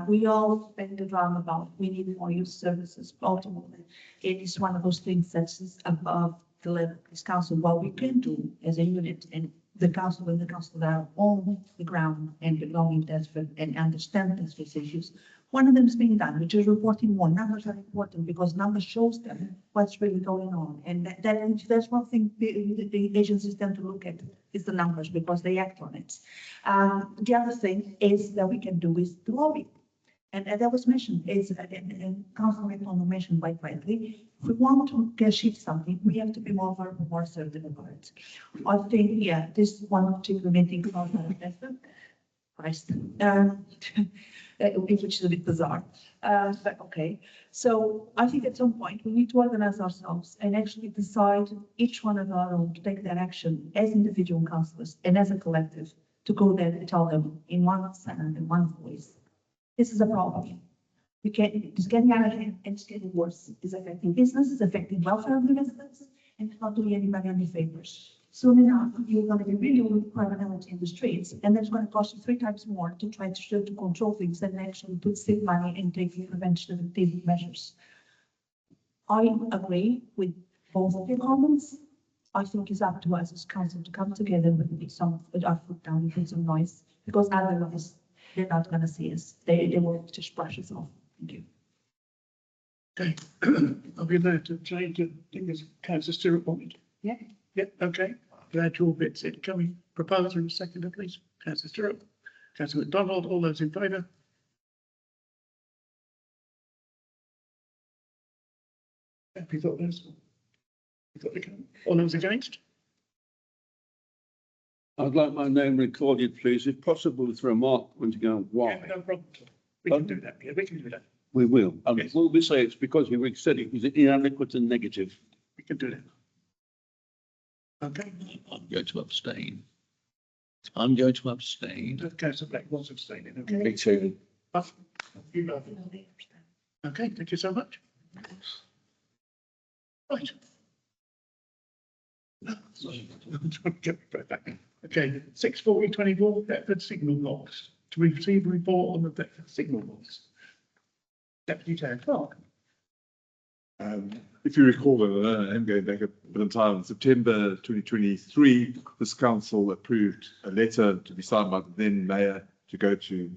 S11: We all spend the drama about we need more youth services. Ultimately, it is one of those things that's above the level of this council. What we can do as a unit, and the council and the council are on the ground and belonging to Thetford and understand these issues. One of them is being done, which is reporting more. Numbers are important because numbers shows them what's really going on. And that's one thing the agencies tend to look at is the numbers because they act on it. The other thing is that we can do is the lobby. And as that was mentioned, and Councillor McDonald mentioned quite rightly, if we want to achieve something, we have to be more verbal, more assertive about it. I think, yeah, this one particular meeting about Christ, which is a bit bizarre, but okay. So I think at some point we need to organize ourselves and actually decide each one of our own to take that action as individual councillors and as a collective to go there and tell them in one sound and one voice. This is a problem. It's getting out of hand and it's getting worse. It's affecting business, it's affecting welfare of the residents, and it's not doing anybody any favors. Soon enough, you're going to be really with criminality in the streets, and that's going to cost you 3 times more to try to control things than actually put save money and take preventative measures. I agree with both of your comments. I think it's up to us as council to come together with some with our foot down and put some noise, because otherwise they're not going to see us. They will just brush us off. Thank you.
S1: Okay. I'll be there to change the thing as Councillor Stewart wanted.
S11: Yeah.
S1: Yeah, okay. Glad your bit's it. Can we propose in a second, please? Councillor Stewart, Councillor McDonald, all those in favour? Happy thought those. All those against?
S8: I'd like my name recorded, please, if possible, with a remark pointing out why.
S1: Yeah, no problem. We can do that. Yeah, we can do that.
S8: We will. And
S1: Yes.
S8: will we say it's because you said it was inadequate and negative?
S1: We can do that. Okay.
S16: I'm going to abstain. I'm going to abstain.
S1: Councillor Black was abstaining. Okay.
S16: Me too.
S1: Buff, you both. Okay, thank you so much. Right. Okay, 6/40/24, Thetford signal box. To receive a report on the Thetford signal box. Deputy Town Clerk.
S14: If you recall, I'm going back a bit of time, in September 2023, this council approved a letter to be signed by the then mayor to go to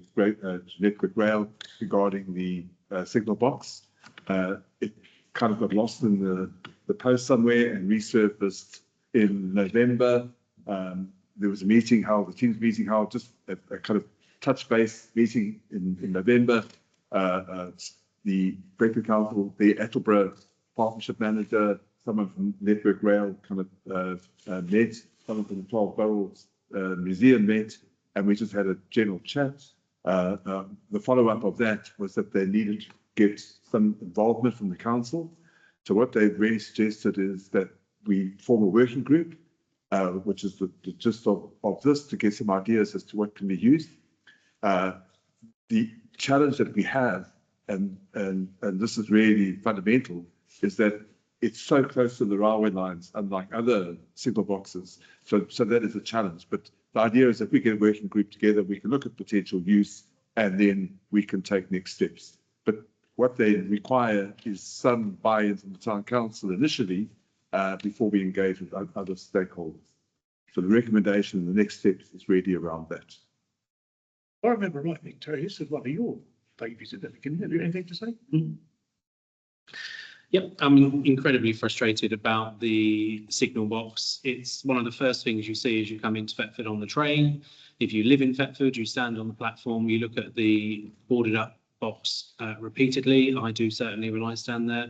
S14: Network Rail regarding the signal box. It kind of got lost in the post somewhere and resurfaced in November. There was a meeting held, a team's meeting held, just a kind of touch base meeting in November. The Brentford Council, the Attleborough Partnership Manager, someone from Network Rail kind of met, someone from the 12 Boroughs Museum met, and we just had a general chat. The follow-up of that was that they needed to get some involvement from the council. So what they really suggested is that we form a working group, which is the gist of this, to get some ideas as to what can be used. The challenge that we have, and this is really fundamental, is that it's so close to the railway lines, unlike other signal boxes. So that is a challenge. But the idea is that we get a working group together, we can look at potential use, and then we can take next steps. But what they require is some buy-in from the town council initially, before we engage with other stakeholders. So the recommendation, the next steps is really around that.
S1: I remember rightly, Terry, this is one of your babies at the beginning. Have you anything to say?
S15: Yep, I'm incredibly frustrated about the signal box. It's one of the first things you see as you come into Thetford on the train. If you live in Thetford, you stand on the platform, you look at the boarded up box repeatedly. I do certainly when I stand there.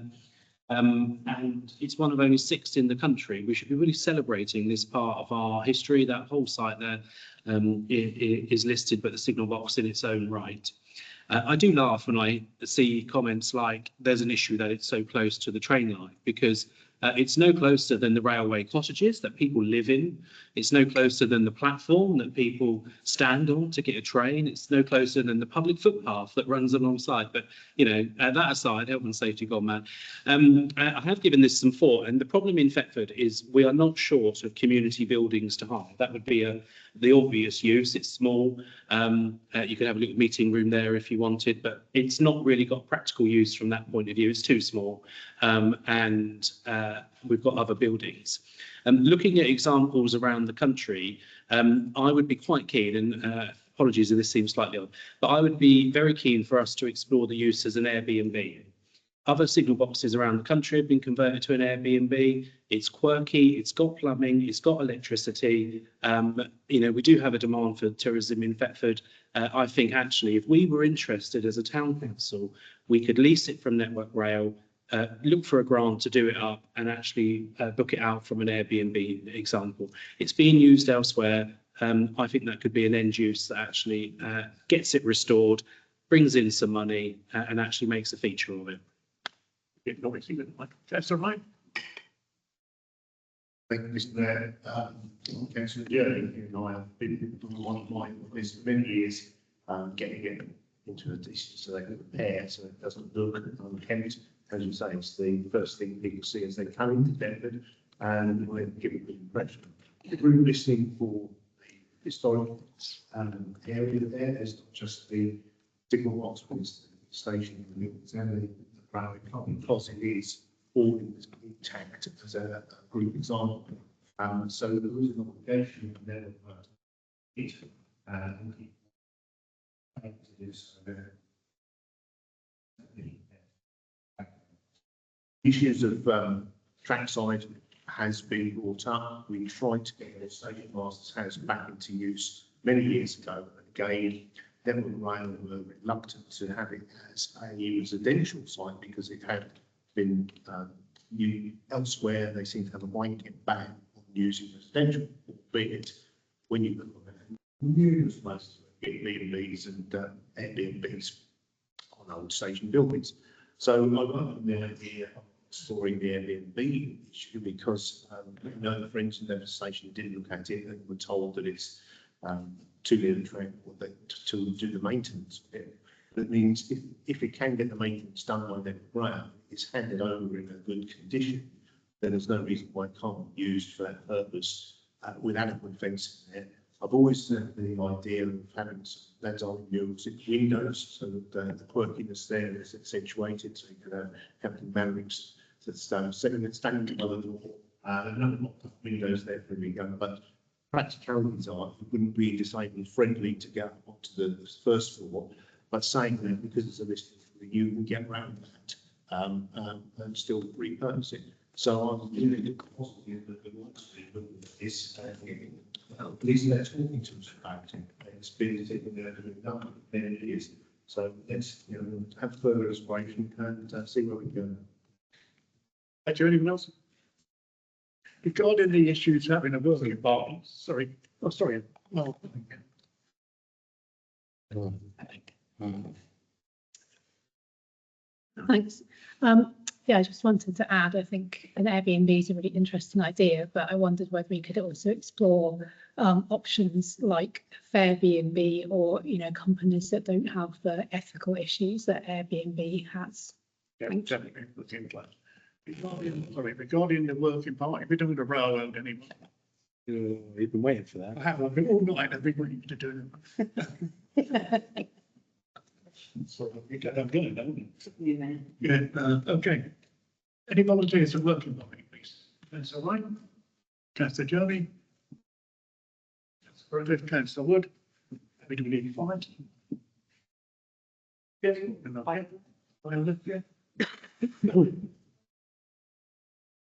S15: And it's one of only 6 in the country. We should be really celebrating this part of our history. That whole site there is listed, but the signal box in its own right. I do laugh when I see comments like there's an issue that it's so close to the train line, because it's no closer than the railway cottages that people live in. It's no closer than the platform that people stand on to get a train. It's no closer than the public footpath that runs alongside. But, you know, that aside, health and safety, God man, I have given this some thought. And the problem in Thetford is we are not short of community buildings to hire. That would be the obvious use. It's small. You could have a little meeting room there if you wanted, but it's not really got practical use from that point of view. It's too small. And we've got other buildings. Looking at examples around the country, I would be quite keen, and apologies if this seems slightly odd, but I would be very keen for us to explore the use as an Airbnb. Other signal boxes around the country have been converted to an Airbnb. It's quirky, it's got plumbing, it's got electricity. You know, we do have a demand for tourism in Thetford. I think actually if we were interested as a town council, we could lease it from Network Rail, look for a grant to do it up and actually book it out from an Airbnb example. It's being used elsewhere. I think that could be an end use that actually gets it restored, brings in some money and actually makes a feature of it.
S1: That's all right.
S17: Thank you, Mr. Mayor. Councillor Jerry and I have been on one of my list for many years, getting it into a dish so they can repair so it doesn't look unkempt. As you say, it's the first thing people see as they come into Thetford and we give a good impression. If we're listening for the historic area there, there's not just the signal box, but it's the station in the middle, the railway car, because it is all intact as a group example. So there is an obligation to never it and keep issues of trackside has been brought up. We tried to get the station master's house back into use many years ago. Again, Network Rail were reluctant to have it as a residential site because it had been used elsewhere. They seem to have a blanket ban on using residential, albeit when you look at numerous places, Airbnbs and Airbnbs on old station buildings. So I welcome the idea of exploring the Airbnb issue because you know the friends in the station did look at it and were told that it's too near the train to do the maintenance of it. That means if it can get the maintenance done by Network Rail, it's handed over in a good condition, then there's no reason why it can't be used for that purpose with adequate fencing there. I've always said the idea of having some mules in windows so that the quirkiness there is accentuated, so you can have Captain Manning's setting a standing by the door. Not windows there for me, but practicalities are, it wouldn't be disabled friendly to get up onto the first floor. But saying that because it's a listed, you can get around that and still repurpose it. So I'm really positive that the works is at least they're talking to us about it. It's been sitting there doing nothing, then it is. So let's have further exploration and see where we go.
S1: Thank you. Anyone else? Regarding the issues having a working party, sorry, well,
S18: Thanks. Yeah, I just wanted to add, I think an Airbnb is a really interesting idea, but I wondered whether we could also explore options like Fairbnb or, companies that don't have the ethical issues that Airbnb has.
S1: yeah, definitely look into that. Regarding the working party, we doing the railroad anymore.
S9: You've been waiting for that.
S1: I have, I've been all night, I've been waiting to do it. So we get them going, don't we? Yeah, okay. Any volunteers for working party, please? That's all right. Councillor Jeremy. Councillor Wood. We do need 5. Yes, and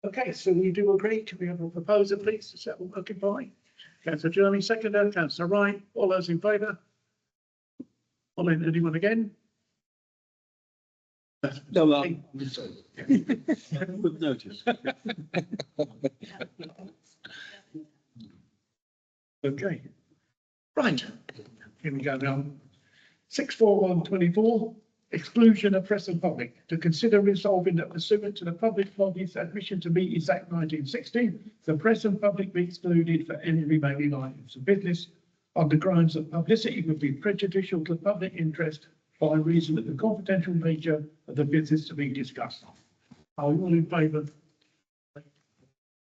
S1: okay, so we do agree. Can we have a proposer, please, to set a working party? Councillor Jeremy, seconder. Councillor Wright. All those in favour? Anyone again?
S8: No, with notice.
S1: Okay. Right. Here we go now. 64124, exclusion of press and public. To consider resolving that pursuant to the public body's admission to Meetings Act 1960, the press and public be excluded for any remaining items of business on the grounds that publicity would be prejudicial to public interest by reason of the confidential nature of the business to be discussed. Are you all in favour